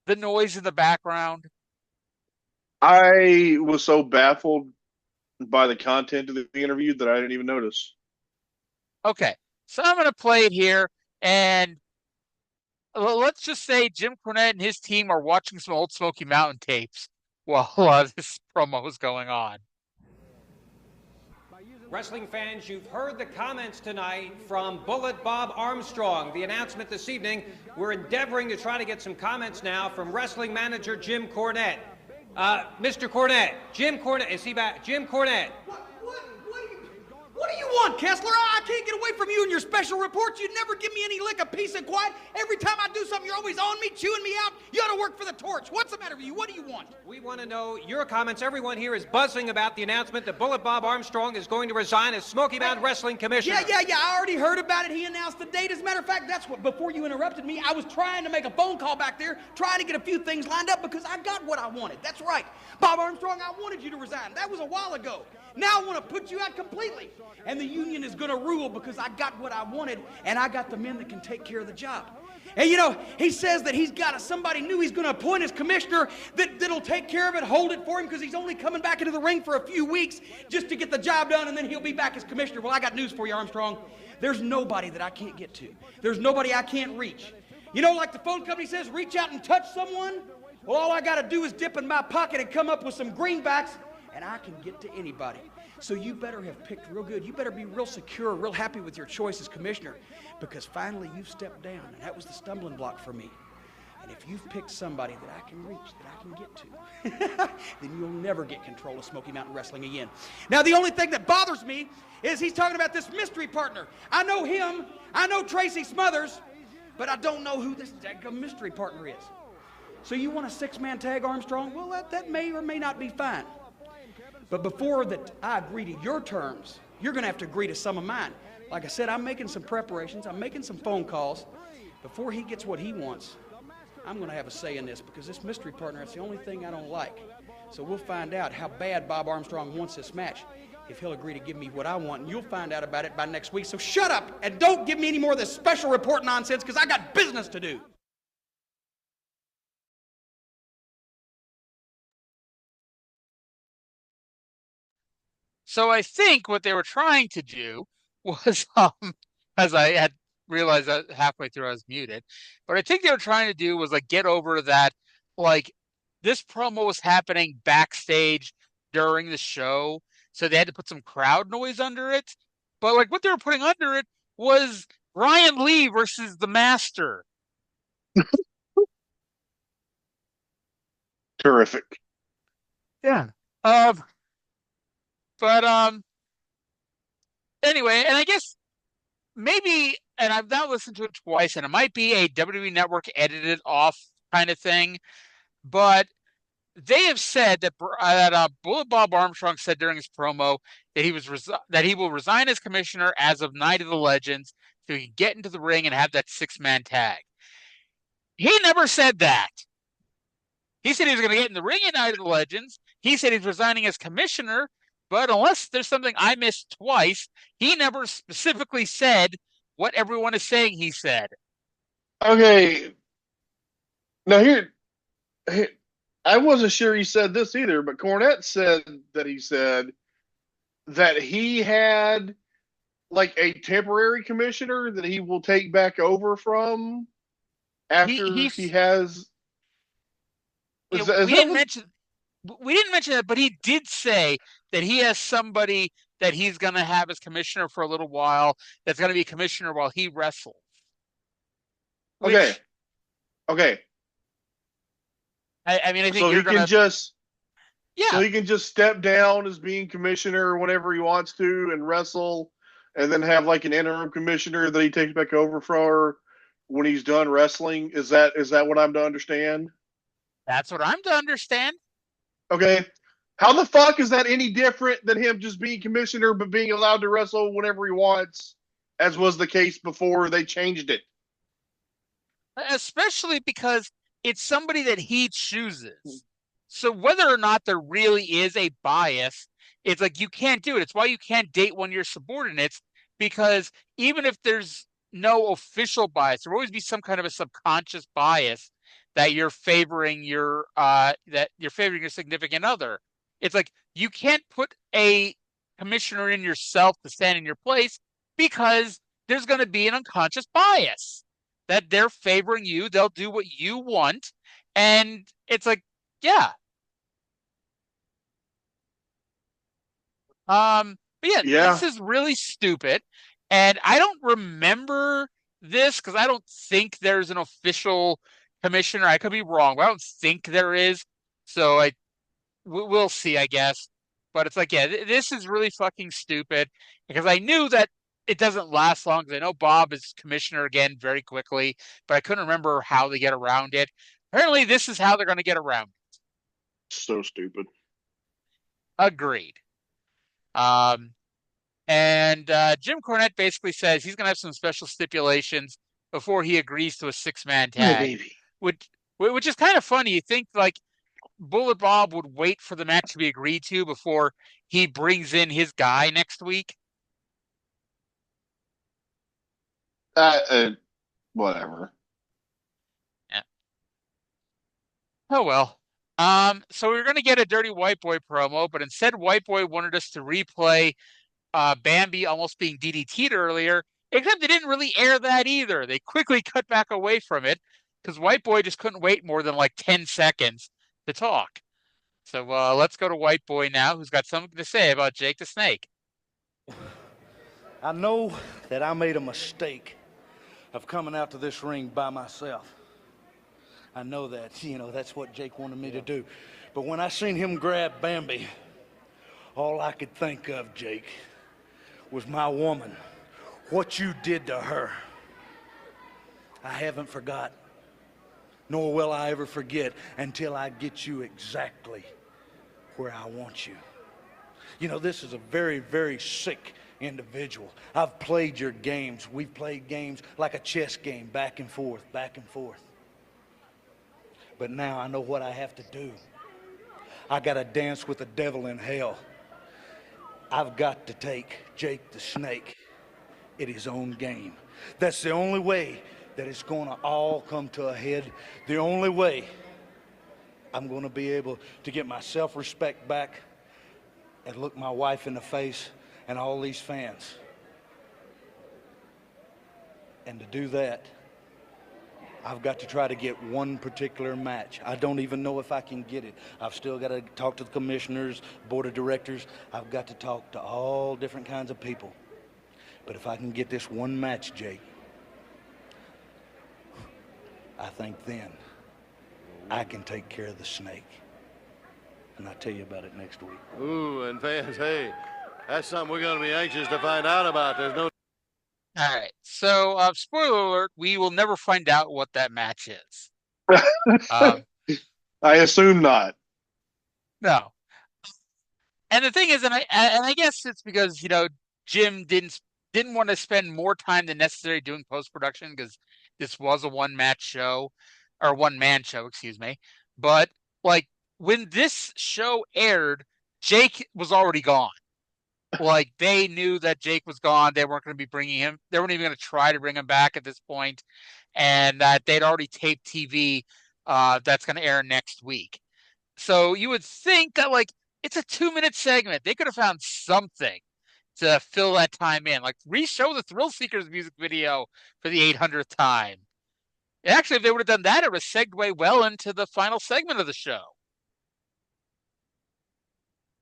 the noise in the background? I was so baffled by the content of the interview that I didn't even notice. Okay, so I'm going to play it here, and let's just say Jim Cornette and his team are watching some old Smoky Mountain tapes while this promo is going on. Wrestling fans, you've heard the comments tonight from Bullet Bob Armstrong. The announcement this evening, we're endeavoring to try to get some comments now from wrestling manager Jim Cornette. Mr. Cornette, Jim Cornette, is he back? Jim Cornette. What do you want, Kessler? I can't get away from you and your special reports. You never give me any lick of peace and quiet. Every time I do something, you're always on me, chewing me out. You ought to work for the torch. What's the matter with you? What do you want? We want to know your comments. Everyone here is buzzing about the announcement that Bullet Bob Armstrong is going to resign as Smoky Mountain Wrestling Commissioner. Yeah. I already heard about it. He announced the date. As a matter of fact, that's what, before you interrupted me, I was trying to make a phone call back there, trying to get a few things lined up because I got what I wanted. That's right. Bob Armstrong, I wanted you to resign. That was a while ago. Now I want to put you out completely. And the union is going to rule because I got what I wanted, and I got the men that can take care of the job. And you know, he says that he's got somebody new he's going to appoint as commissioner that'll take care of it, hold it for him, because he's only coming back into the ring for a few weeks just to get the job done, and then he'll be back as commissioner. Well, I got news for you, Armstrong. There's nobody that I can't get to. There's nobody I can't reach. You know, like the phone company says, reach out and touch someone? Well, all I got to do is dip in my pocket and come up with some greenbacks, and I can get to anybody. So you better have picked real good. You better be real secure, real happy with your choice as commissioner, because finally you've stepped down, and that was the stumbling block for me. And if you've picked somebody that I can reach, that I can get to, then you'll never get control of Smoky Mountain Wrestling again. Now, the only thing that bothers me is he's talking about this mystery partner. I know him. I know Tracy Smothers, but I don't know who this mystery partner is. So you want a six-man tag, Armstrong? Well, that may or may not be fine. But before that I agree to your terms, you're going to have to agree to some of mine. Like I said, I'm making some preparations. I'm making some phone calls. Before he gets what he wants, I'm going to have a say in this, because this mystery partner, that's the only thing I don't like. So we'll find out how bad Bob Armstrong wants this match, if he'll agree to give me what I want, and you'll find out about it by next week. So shut up and don't give me any more of this special report nonsense, because I got business to do. So I think what they were trying to do was, as I had realized that halfway through I was muted, but I think they were trying to do was like get over that, like this promo was happening backstage during the show, so they had to put some crowd noise under it. But like what they were putting under it was Brian Lee versus the Master. Terrific. Yeah. But anyway, and I guess maybe, and I've now listened to it twice, and it might be a WWE Network edited off kind of thing, but they have said that Bullet Bob Armstrong said during his promo that he will resign as commissioner as of Night of the Legends, so he can get into the ring and have that six-man tag. He never said that. He said he was going to get in the ring at Night of the Legends. He said he's resigning as commissioner. But unless there's something I missed twice, he never specifically said what everyone is saying he said. Okay. Now here, I wasn't sure he said this either, but Cornette said that he had like a temporary commissioner that he will take back over from after he has. We didn't mention that, but he did say that he has somebody that he's going to have as commissioner for a little while that's going to be commissioner while he wrestles. Okay. I mean, I think so you're he can just Yeah. So he can just step down as being commissioner whenever he wants to and wrestle, and then have like an interim commissioner that he takes back over when he's done wrestling. Is that what I'm to understand? That's what I'm to understand. Okay. How the fuck is that any different than him just being commissioner but being allowed to wrestle whenever he wants, as was the case before they changed it? Especially because it's somebody that he chooses. So whether or not there really is a bias, it's like you can't do it. It's why you can't date one of your subordinates, because even if there's no official bias, there will always be some kind of a subconscious bias that you're favoring your significant other. It's like you can't put a commissioner in yourself to stand in your place because there's going to be an unconscious bias that they're favoring you. They'll do what you want. And it's like, yeah. But yeah, this is really stupid. And I don't remember this because I don't think there's an official commissioner. I could be wrong, but I don't think there is. So we'll see, I guess. But it's like, yeah, this is really fucking stupid because I knew that it doesn't last long because I know Bob is commissioner again very quickly, but I couldn't remember how they get around it. Apparently, this is how they're going to get around it. So stupid. Agreed. And Jim Cornette basically says he's going to have some special stipulations before he agrees to a 6-man tag, which is kind of funny. You think like Bullet Bob would wait for the match to be agreed to before he brings in his guy next week. Whatever. Yeah. Oh well. So we were going to get a Dirty White Boy promo, but instead White Boy wanted us to replay Bambi almost being DDT'd earlier, except they didn't really air that either. They quickly cut back away from it because White Boy just couldn't wait more than like 10 seconds to talk. So let's go to White Boy now, who's got something to say about Jake the Snake. I know that I made a mistake of coming out to this ring by myself. I know that, that's what Jake wanted me to do. But when I seen him grab Bambi, all I could think of, Jake, was my woman, what you did to her. I haven't forgot, nor will I ever forget until I get you exactly where I want you. This is a very, very sick individual. I've played your games. We've played games like a chess game, back and forth, back and forth. But now I know what I have to do. I got to dance with the devil in hell. I've got to take Jake the Snake at his own game. That's the only way that it's going to all come to a head. The only way I'm going to be able to get my self-respect back and look my wife in the face and all these fans. And to do that, I've got to try to get one particular match. I don't even know if I can get it. I've still got to talk to the commissioners, board of directors. I've got to talk to all different kinds of people. But if I can get this one match, Jake, I think then I can take care of the Snake. And I'll tell you about it next week. Ooh, and fans, hey, that's something we're going to be anxious to find out about. There's no... All right. So, spoiler alert, we will never find out what that match is. I assume not. No. And the thing is, and I guess it's because, Jim didn't want to spend more time than necessary doing post-production because this was a one-man show, excuse me. But, like, when this show aired, Jake was already gone. Like, they knew that Jake was gone. They weren't going to be bringing him. They weren't even going to try to bring him back at this point. And that they'd already taped TV that's going to air next week. So you would think that, like, it's a 2-minute segment. They could have found something to fill that time in. Like, re-show the Thrillseekers music video for the 800th time. Actually, if they would have done that, it would have segued well into the final segment of the show.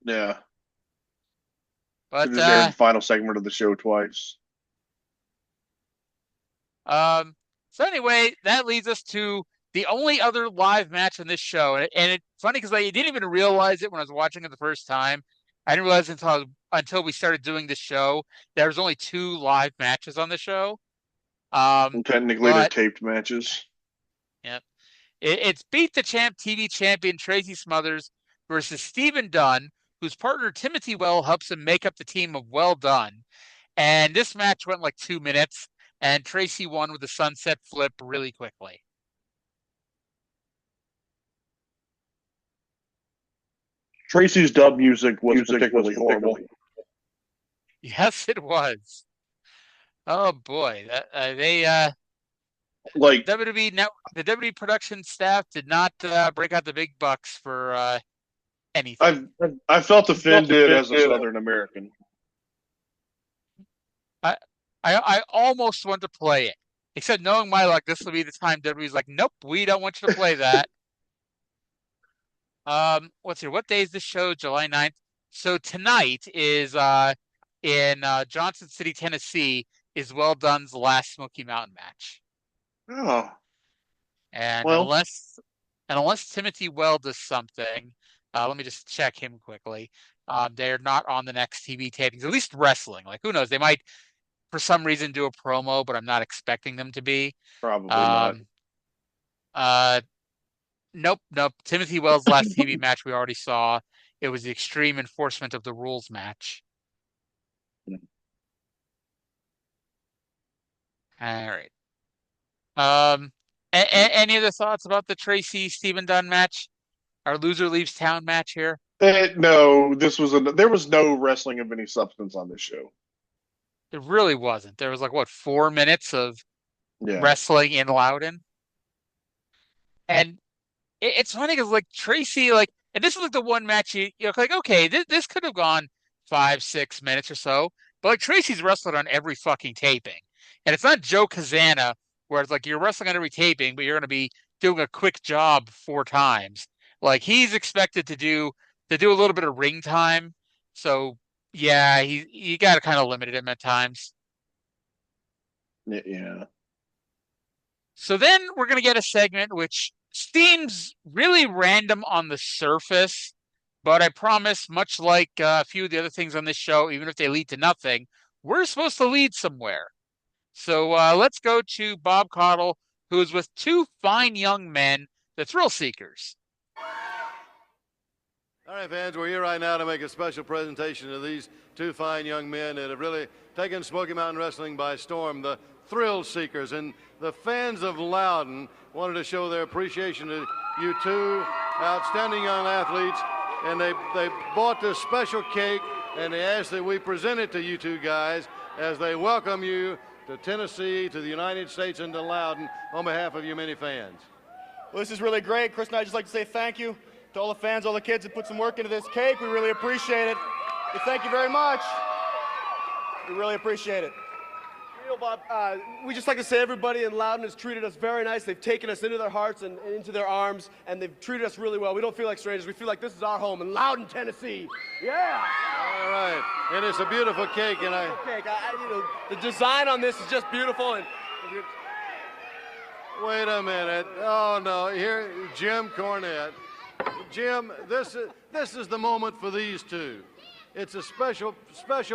Yeah. But the final segment of the show twice. So anyway, that leads us to the only other live match on this show, and it's funny because I didn't even realize it when I was watching it the first time. I didn't realize until we started doing the show there was only 2 live matches on the show. Technically, they're taped matches. Yep. It's Beat the Champ TV champion Tracy Smothers versus Stephen Dunn, whose partner Timothy Well helps him make up the team of Well Done. And this match went like 2 minutes, and Tracy won with a sunset flip really quickly. Tracy's dub music was particularly horrible. Yes, it was. Oh boy, like WWE now, the WWE production staff did not break out the big bucks for anything. I felt offended as a Southern American. I almost want to play it, except knowing my luck, this will be the time WWE's like, nope, we don't want you to play that. Let's see, what day is this show? July 9th. So tonight is in Johnson City, Tennessee, is Well Done's last Smoky Mountain match. Oh. And well, unless Timothy Well does something, let me just check him quickly. They're not on the next TV tapings, at least wrestling. Like, who knows? They might, for some reason, do a promo, but I'm not expecting them to be. Probably not. Nope. Timothy Well's last TV match we already saw. It was the Extreme Enforcement of the Rules match. All right. Any other thoughts about the Tracy Stephen Dunn match? Our loser leaves town match here? No, there was no wrestling of any substance on this show. It really wasn't. There was like, what, 4 minutes of wrestling in Loudon? And it's funny because, like, Tracy, like, and this is like the one match you're like, okay, this could have gone 5-6 minutes or so, but like Tracy's wrestled on every fucking taping. And it's not Joe Kazana, where it's like you're wrestling on every taping, but you're going to be doing a quick job 4 times. Like, he's expected to do a little bit of ring time. So, yeah, you got to kind of limit him at times. Yeah. So then we're going to get a segment which seems really random on the surface, but I promise, much like a few of the other things on this show, even if they lead to nothing, we're supposed to lead somewhere. So let's go to Bob Caudle, who is with 2 fine young men, the Thrillseekers. All right, fans, we're here right now to make a special presentation of these 2 fine young men that have really taken Smoky Mountain Wrestling by storm, the Thrillseekers. And the fans of Loudon wanted to show their appreciation to you 2 outstanding young athletes, and they bought this special cake, and they asked that we present it to you 2 guys as they welcome you to Tennessee, to the United States, and to Loudon on behalf of you many fans. Well, this is really great. Chris and I just like to say thank you to all the fans, all the kids that put some work into this cake. We really appreciate it. Thank you very much. We really appreciate it. You know, Bob, we just like to say everybody in Loudon has treated us very nice. They've taken us into their hearts and into their arms, and they've treated us really well. We don't feel like strangers. We feel like this is our home in Loudon, Tennessee. Yeah. All right. And it's a beautiful cake. And the design on this is just beautiful. And wait a minute. Oh, no. Here, Jim Cornette. Jim, this is the moment for these 2. It's a special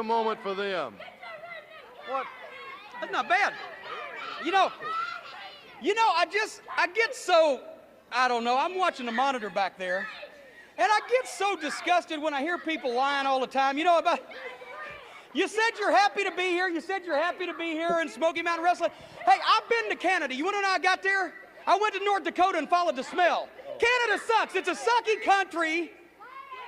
moment for them. What? That's not bad. You know, I get so, I don't know, I'm watching the monitor back there, and I get so disgusted when I hear people lying all the time. You know, you said you're happy to be here. You said you're happy to be here in Smoky Mountain Wrestling. Hey, I've been to Canada. You want to know how I got there? I went to North Dakota and followed the smell. Canada sucks. It's a sucky country,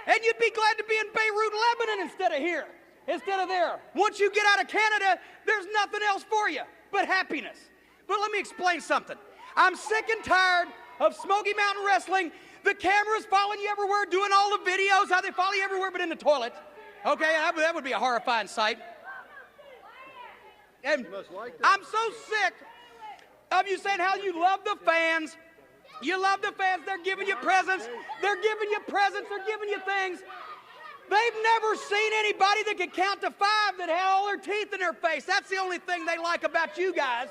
and you'd be glad to be in Beirut, Lebanon instead of here. Instead of there. Once you get out of Canada, there's nothing else for you but happiness. But let me explain something. I'm sick and tired of Smoky Mountain Wrestling. The camera's following you everywhere, doing all the videos, how they follow you everywhere but in the toilet. Okay, that would be a horrifying sight. And I'm so sick of you saying how you love the fans. You love the fans. They're giving you presents. They're giving you presents. They're giving you things. They've never seen anybody that could count to 5 that had all their teeth in their face. That's the only thing they like about you guys.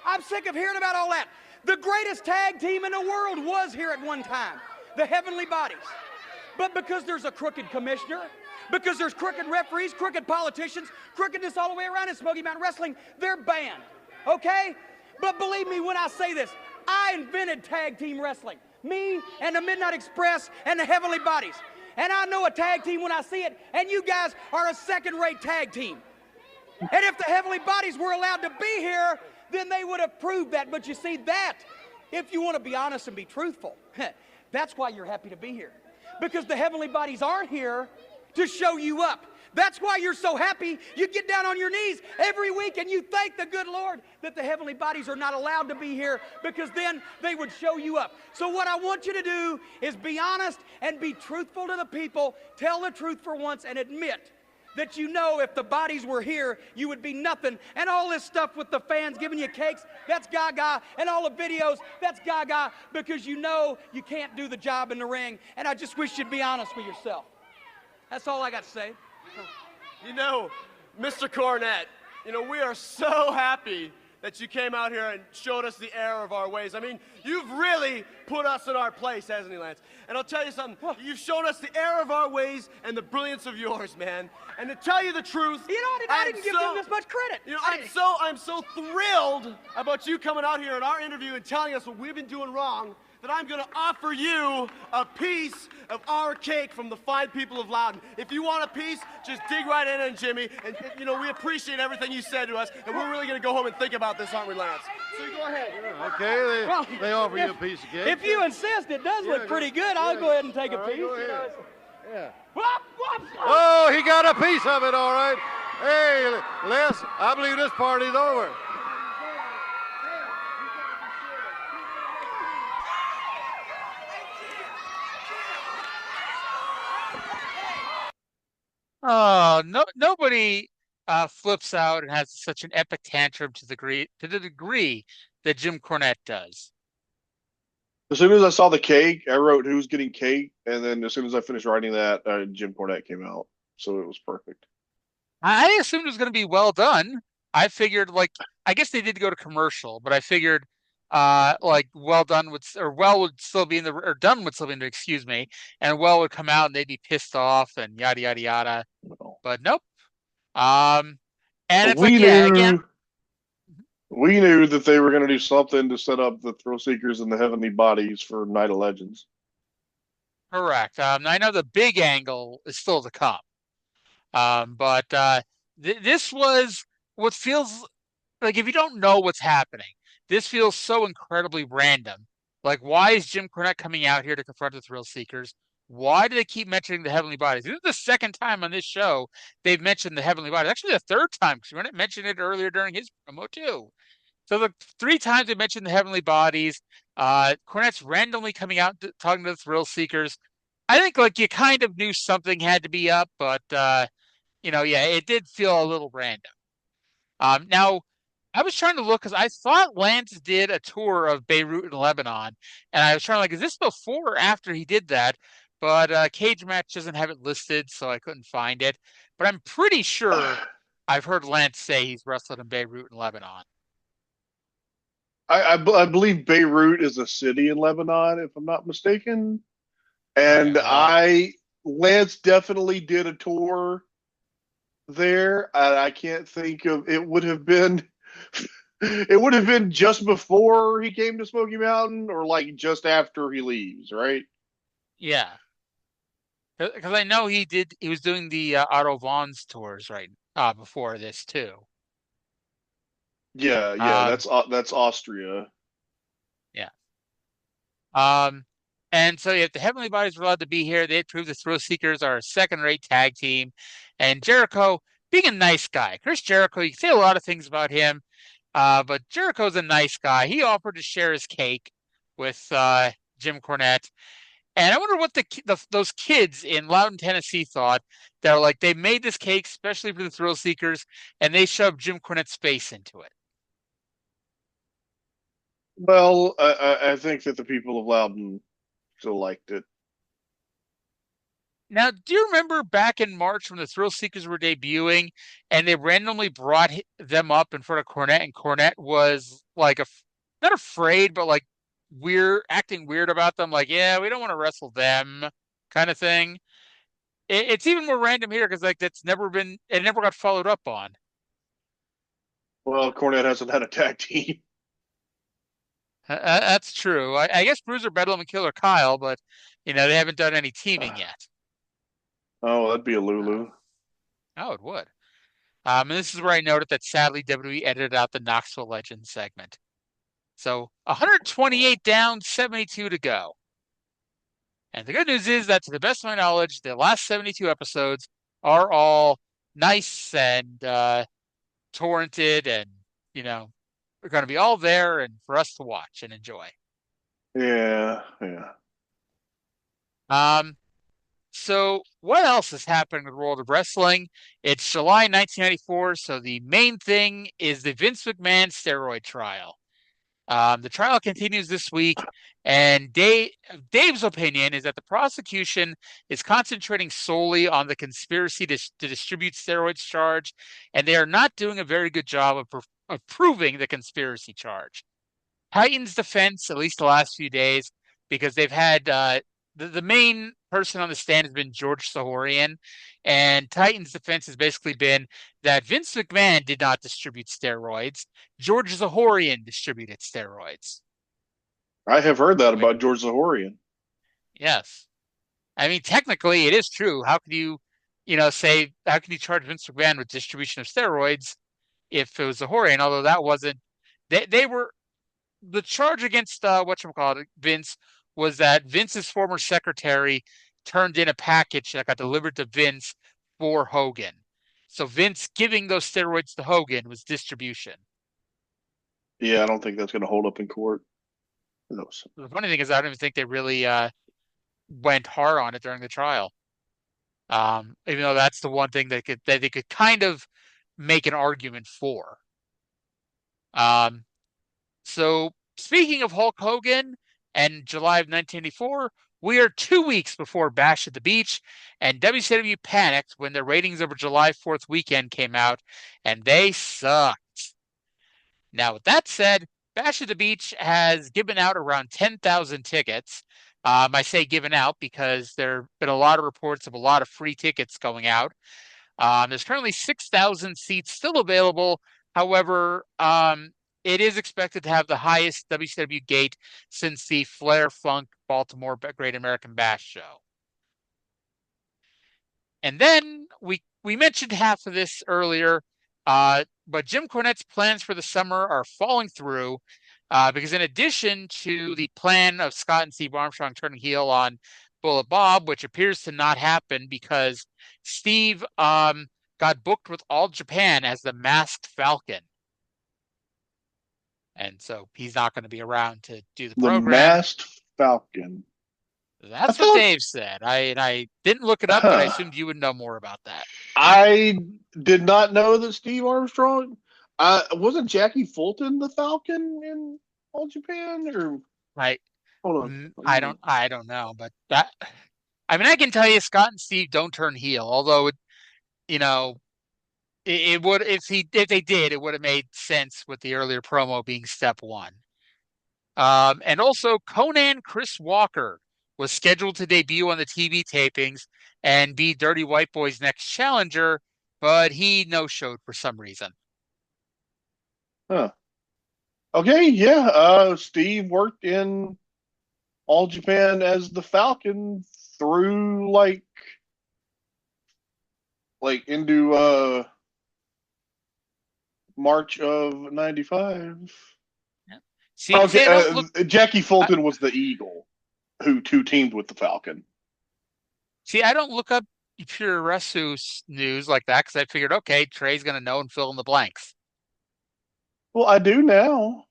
I'm sick of hearing about all that. The greatest tag team in the world was here at one time, the Heavenly Bodies. But because there's a crooked commissioner, because there's crooked referees, crooked politicians, crookedness all the way around in Smoky Mountain Wrestling, they're banned. okay? But believe me when I say this, I invented tag team wrestling. Me and the Midnight Express and the Heavenly Bodies. And I know a tag team when I see it, and you guys are a second-rate tag team. And if the Heavenly Bodies were allowed to be here, then they would have proved that. But you see that, if you want to be honest and be truthful, that's why you're happy to be here. Because the Heavenly Bodies aren't here to show you up. That's why you're so happy. You get down on your knees every week and you thank the good Lord that the Heavenly Bodies are not allowed to be here, because then they would show you up. So what I want you to do is be honest and be truthful to the people. Tell the truth for once and admit that you know if the bodies were here, you would be nothing. And all this stuff with the fans giving you cakes, that's gaga. And all the videos, that's gaga, because you know you can't do the job in the ring. And I just wish you'd be honest with yourself. That's all I got to say. You know, Mr. Cornette, you know, we are so happy that you came out here and showed us the error of our ways. I mean, you've really put us in our place, hasn't he, Lance? And I'll tell you something, you've shown us the error of our ways and the brilliance of yours, man. And to tell you the truth, you know, I didn't give them this much credit. You know, I'm so thrilled about you coming out here in our interview and telling us what we've been doing wrong, that I'm going to offer you a piece of our cake from the fine people of Loudon. If you want a piece, just dig right in, Jimmy. And, you know, we appreciate everything you said to us, and we're really going to go home and think about this, aren't we, Lance? So you go ahead. Okay, they offer you a piece of cake. If you insist, it does look pretty good. I'll go ahead and take a piece. Yeah. Oh, he got a piece of it, all right. Hey, Les, I believe this party's over. Oh, nobody flips out and has such an epic tantrum to the degree that Jim Cornette does. As soon as I saw the cake, I wrote who's getting cake, and then as soon as I finished writing that, Jim Cornette came out, so it was perfect. I assumed it was going to be well done. I figured, like, I guess they did go to commercial, but I figured, like, well done would still be in the, or done would still be in the, excuse me, and well would come out and they'd be pissed off and yada yada yada. But nope. And it's like, yeah, again. We knew that they were going to do something to set up the Thrillseekers and the Heavenly Bodies for Night of Legends. Correct. I know the big angle is still to come. But this was what feels like, if you don't know what's happening, this feels so incredibly random. Like, why is Jim Cornette coming out here to confront the Thrillseekers? Why do they keep mentioning the Heavenly Bodies? This is the second time on this show they've mentioned the Heavenly Bodies. Actually, the third time, because Cornette mentioned it earlier during his promo, too. So the 3 times they mentioned the Heavenly Bodies, Cornette's randomly coming out talking to the Thrillseekers. I think, like, you kind of knew something had to be up, but, you know, yeah, it did feel a little random. Now, I was trying to look because I thought Lance did a tour of Beirut and Lebanon, and I was trying to, like, is this before or after he did that? But Cage Match doesn't have it listed, so I couldn't find it. But I'm pretty sure I've heard Lance say he's wrestled in Beirut and Lebanon. I believe Beirut is a city in Lebanon, if I'm not mistaken. And Lance definitely did a tour there. And I can't think of, it would have been just before he came to Smoky Mountain, or like just after he leaves, right? Yeah. Because I know he was doing the Otto Vaughn's tours right before this too. Yeah, that's Austria. Yeah. And so if the Heavenly Bodies were allowed to be here, they proved the Thrillseekers are a second-rate tag team. And Jericho, being a nice guy, Chris Jericho, you can say a lot of things about him, but Jericho's a nice guy. He offered to share his cake with Jim Cornette. And I wonder what those kids in Loudon, Tennessee thought. They're like, they made this cake especially for the Thrillseekers, and they shoved Jim Cornette's face into it. Well, I think that the people of Loudon still liked it. Now, do you remember back in March when the Thrillseekers were debuting and they randomly brought them up in front of Cornette, and Cornette was like, not afraid, but like acting weird about them, like, yeah, we don't want to wrestle them kind of thing. It's even more random here because, like, it never got followed up on. Well, Cornette hasn't had a tag team. That's true. I guess Bruiser Bedlam and Killer Kyle, but they haven't done any teaming yet. Oh, that'd be a Lulu. Oh, it would. And this is where I noted that sadly WWE edited out the Knoxville Legends segment. So 128 down, 72 to go. And the good news is that, to the best of my knowledge, the last 72 episodes are all nice and torrented, and are going to be all there and for us to watch and enjoy. Yeah. So what else is happening in the world of wrestling? It's July 1994, so the main thing is the Vince McMahon steroid trial. The trial continues this week, and Dave's opinion is that the prosecution is concentrating solely on the conspiracy to distribute steroids charge, and they are not doing a very good job of proving the conspiracy charge. Titan's defense, at least the last few days, because they've had the main person on the stand has been George Sahorian, and Titan's defense has basically been that Vince McMahon did not distribute steroids. George Sahorian distributed steroids. I have heard that about George Sahorian. Yes. I mean, technically, it is true. How could you, say, how can you charge Vince McMahon with distribution of steroids if it was Sahorian? Although that wasn't, they were, the charge against, Vince, was that Vince's former secretary turned in a package that got delivered to Vince for Hogan. So Vince giving those steroids to Hogan was distribution. Yeah, I don't think that's going to hold up in court. Who knows? The funny thing is, I don't even think they really went hard on it during the trial. Even though that's the one thing that they could kind of make an argument for. So speaking of Hulk Hogan and July of 1984, we are 2 weeks before Bash at the Beach, and WCW panicked when their ratings over July 4th weekend came out, and they sucked. Now, with that said, Bash at the Beach has given out around 10,000 tickets. I say given out because there have been a lot of reports of a lot of free tickets going out. There's currently 6,000 seats still available. However, it is expected to have the highest WCW gate since the Flair Funk Baltimore Great American Bash show. And then we mentioned half of this earlier, but Jim Cornette's plans for the summer are falling through because in addition to the plan of Scott and Steve Armstrong turning heel on Bullet Bob, which appears to not happen because Steve got booked with All Japan as the Masked Falcon. And so he's not going to be around to do the program. The Masked Falcon. That's what Dave said. I didn't look it up, but I assumed you would know more about that. I did not know that Steve Armstrong wasn't Jackie Fulton the Falcon in All Japan, or hold on. I don't know, but that, I mean, I can tell you Scott and Steve don't turn heel, although it would, if they did, it would have made sense with the earlier promo being step one. And also Conan Chris Walker was scheduled to debut on the TV tapings and be Dirty White Boy's next challenger, but he no-showed for some reason. Huh. Okay, yeah. Steve worked in All Japan as the Falcon through like into March of '95. Yeah. See, Jackie Fulton was the Eagle who teamed with the Falcon. See, I don't look up pure wrestling news like that because I figured, okay, Trae's going to know and fill in the blanks. Well, I do now.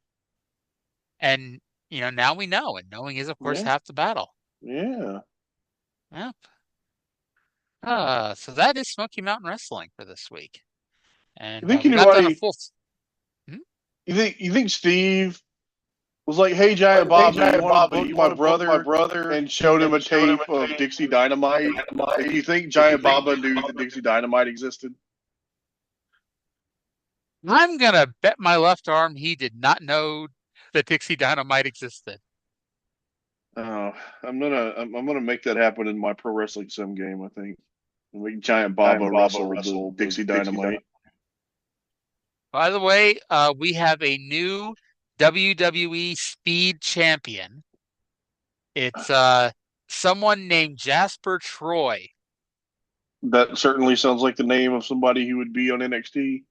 And, now we know. And knowing is, of course, half the battle. Yeah. Yep. So that is Smoky Mountain Wrestling for this week. And you think you think Steve was like, "Hey, Giant Bobby, you want to book my brother," and showed him a tape of Dixie Dynamite? Do you think Giant Baba knew that Dixie Dynamite existed? I'm gonna bet my left arm he did not know that Dixie Dynamite existed. I'm gonna make that happen in my pro wrestling sim game. I think make Giant Baba wrestle Dixie Dynamite. By the way, we have a new WWE Speed Champion. It's someone named Jasper Troy. That certainly sounds like the name of somebody who would be on NXT.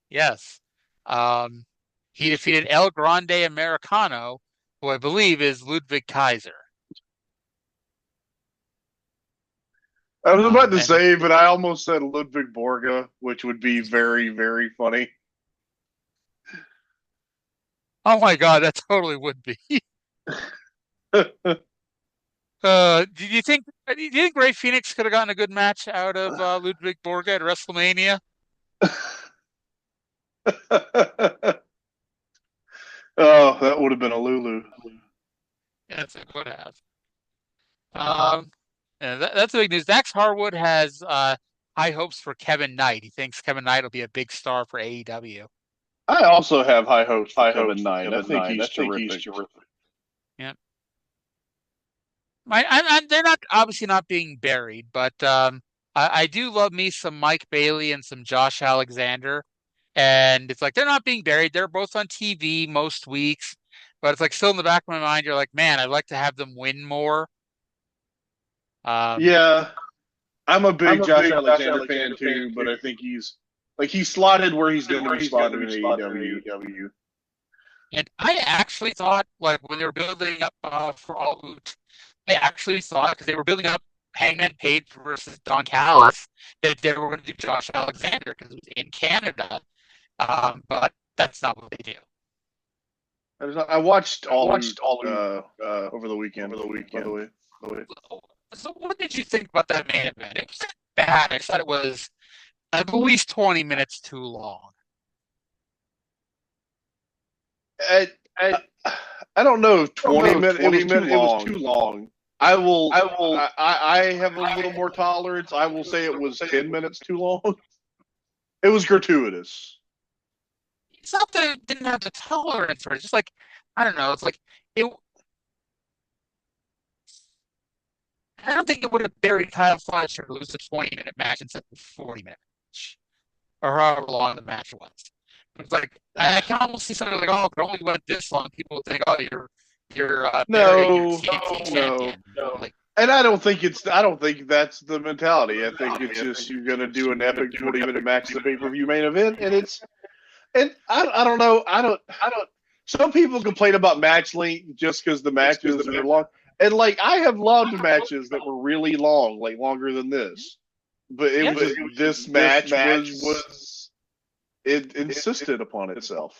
Yes. He defeated El Grande Americano, who I believe is Ludwig Kaiser. I was about to say, but I almost said Ludwig Borga, which would be very, very funny. Oh my God, that totally would be. Do you think Ray Phoenix could have gotten a good match out of Ludwig Borga at WrestleMania? Oh, that would have been a Lulu. Yes, it would have. Yeah, that's the big news. Dax Harwood has high hopes for Kevin Knight. He thinks Kevin Knight will be a big star for AEW. I also have high hopes for Kevin Knight. I think he's terrific. Yeah. They're not obviously not being buried, but I do love me some Mike Bailey and some Josh Alexander. And it's like they're not being buried. They're both on TV most weeks, but it's like still in the back of my mind, you're like, man, I'd like to have them win more. Yeah, I'm a big Josh Alexander fan too, but I think he's slotted where he's going to be slotted in AEW. And I actually thought, like, when they were building up for All Out, I actually thought, because they were building up Hangman Page versus Don Callis, that they were going to do Josh Alexander because it was in Canada. But that's not what they do. I watched all over the weekend. By the way. So what did you think about that main event? It was bad. I thought it was at least 20 minutes too long. I don't know if 20 minutes it was too long. I have a little more tolerance. I will say it was 10 minutes too long. It was gratuitous. It's not that it didn't have the tolerance for it. It's just like, I don't know. It's like, I don't think it would have buried Kyle Fletcher to lose a 20-minute match instead of a 40-minute match. Or however long the match was. It's like, I can almost see something like, oh, if it only went this long, people would think, oh, you're no. Like, and I don't think that's the mentality. I think it's just you're going to do an epic 20-minute match at the pay-per-view main event, and I don't know. Some people complain about match length just because the matches are long. And like I have loved matches that were really long, like longer than this. But this match it insisted upon itself.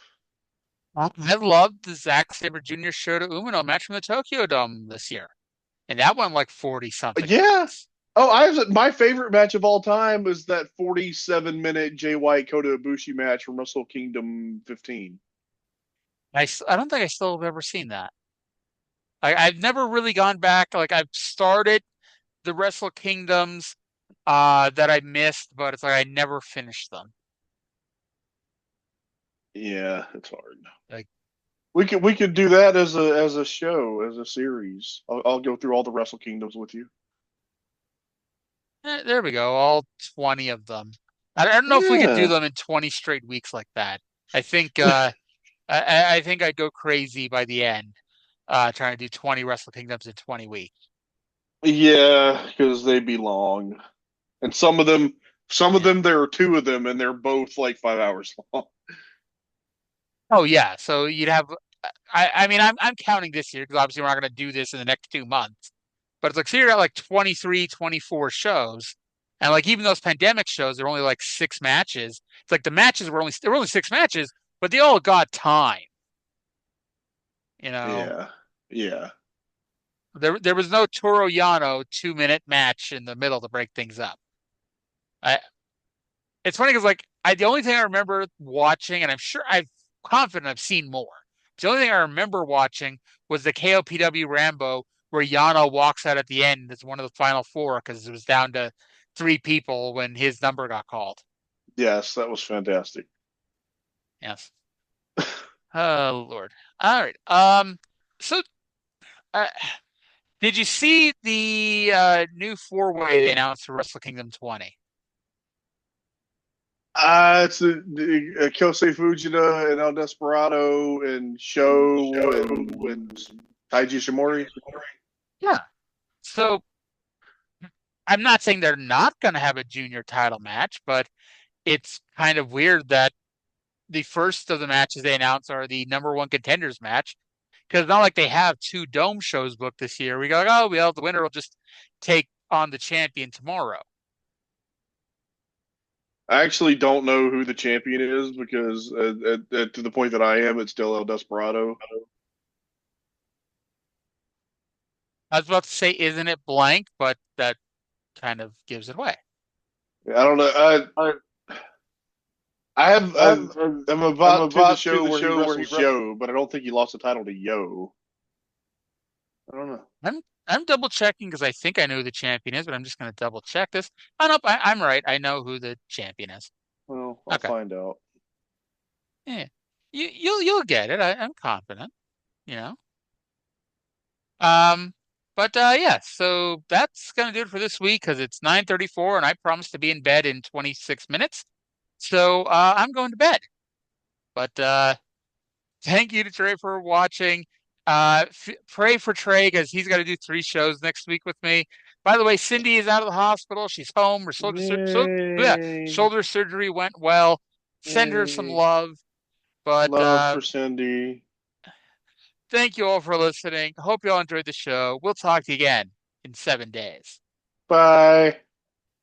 I loved the Zack Sabre Jr. Shota Umino match from the Tokyo Dome this year. And that went like 40-something. Yeah. Oh, my favorite match of all time was that 47-minute Jay White Kota Ibushi match from Wrestle Kingdom 15. I don't think I still have ever seen that. I've never really gone back. Like I've started the Wrestle Kingdoms that I missed, but it's like I never finished them. Yeah, it's hard. Like we could do that as a show, as a series. I'll go through all the Wrestle Kingdoms with you. There we go, all 20 of them. I don't know if we could do them in 20 straight weeks like that. I think I think I'd go crazy by the end, trying to do 20 Wrestle Kingdoms in 20 weeks. Yeah, because they'd be long, and some of them, there are two of them, and they're both like 5 hours long. Oh yeah, so you'd have. I mean, I'm counting this year because obviously we're not going to do this in the next 2 months. But it's like, so you're at like 23, 24 shows. And like, even those pandemic shows, they're only like 6 matches. It's like the matches there were only 6 matches, but they all got time. You know? Yeah. There was no Toro Yano 2-minute match in the middle to break things up. It's funny because like, the only thing I remember watching, and I'm confident I've seen more. The only thing I remember watching was the KOPW Rambo, where Yano walks out at the end as one of the final 4 because it was down to 3 people when his number got called. Yes, that was fantastic. Yes. Oh Lord. All right. So, did you see the new 4-way they announced for Wrestle Kingdom 20? It's the Kosei Fujita and El Desperado and Show and Taiji Shimori. Yeah. So I'm not saying they're not going to have a junior title match, but it's kind of weird that the first of the matches they announce are the number one contenders match, because it's not like they have 2 dome shows booked this year. We go, oh, well, the winner will just take on the champion tomorrow. I actually don't know who the champion is because to the point that I am, it's still El Desperado. I was about to say, isn't it blank? But that kind of gives it away. I don't know. I'm about to the show where he wrestles Yo, but I don't think he lost the title to Yo. I don't know. I'm double checking because I think I know who the champion is, but I'm just going to double check this. Oh no, I'm right. I know who the champion is. Well, I'll find out. Yeah, you'll get it. I'm confident. You know. But yeah. So that's going to do it for this week because it's 9:34 and I promised to be in bed in 26 minutes. So I'm going to bed. But thank you to Trae for watching. Pray for Trae because he's got to do 3 shows next week with me. By the way, Cindy is out of the hospital. She's home. Her shoulder surgery went well. Send her some love. But love for Cindy. Thank you all for listening. Hope you all enjoyed the show. We'll talk to you again in 7 days. Bye.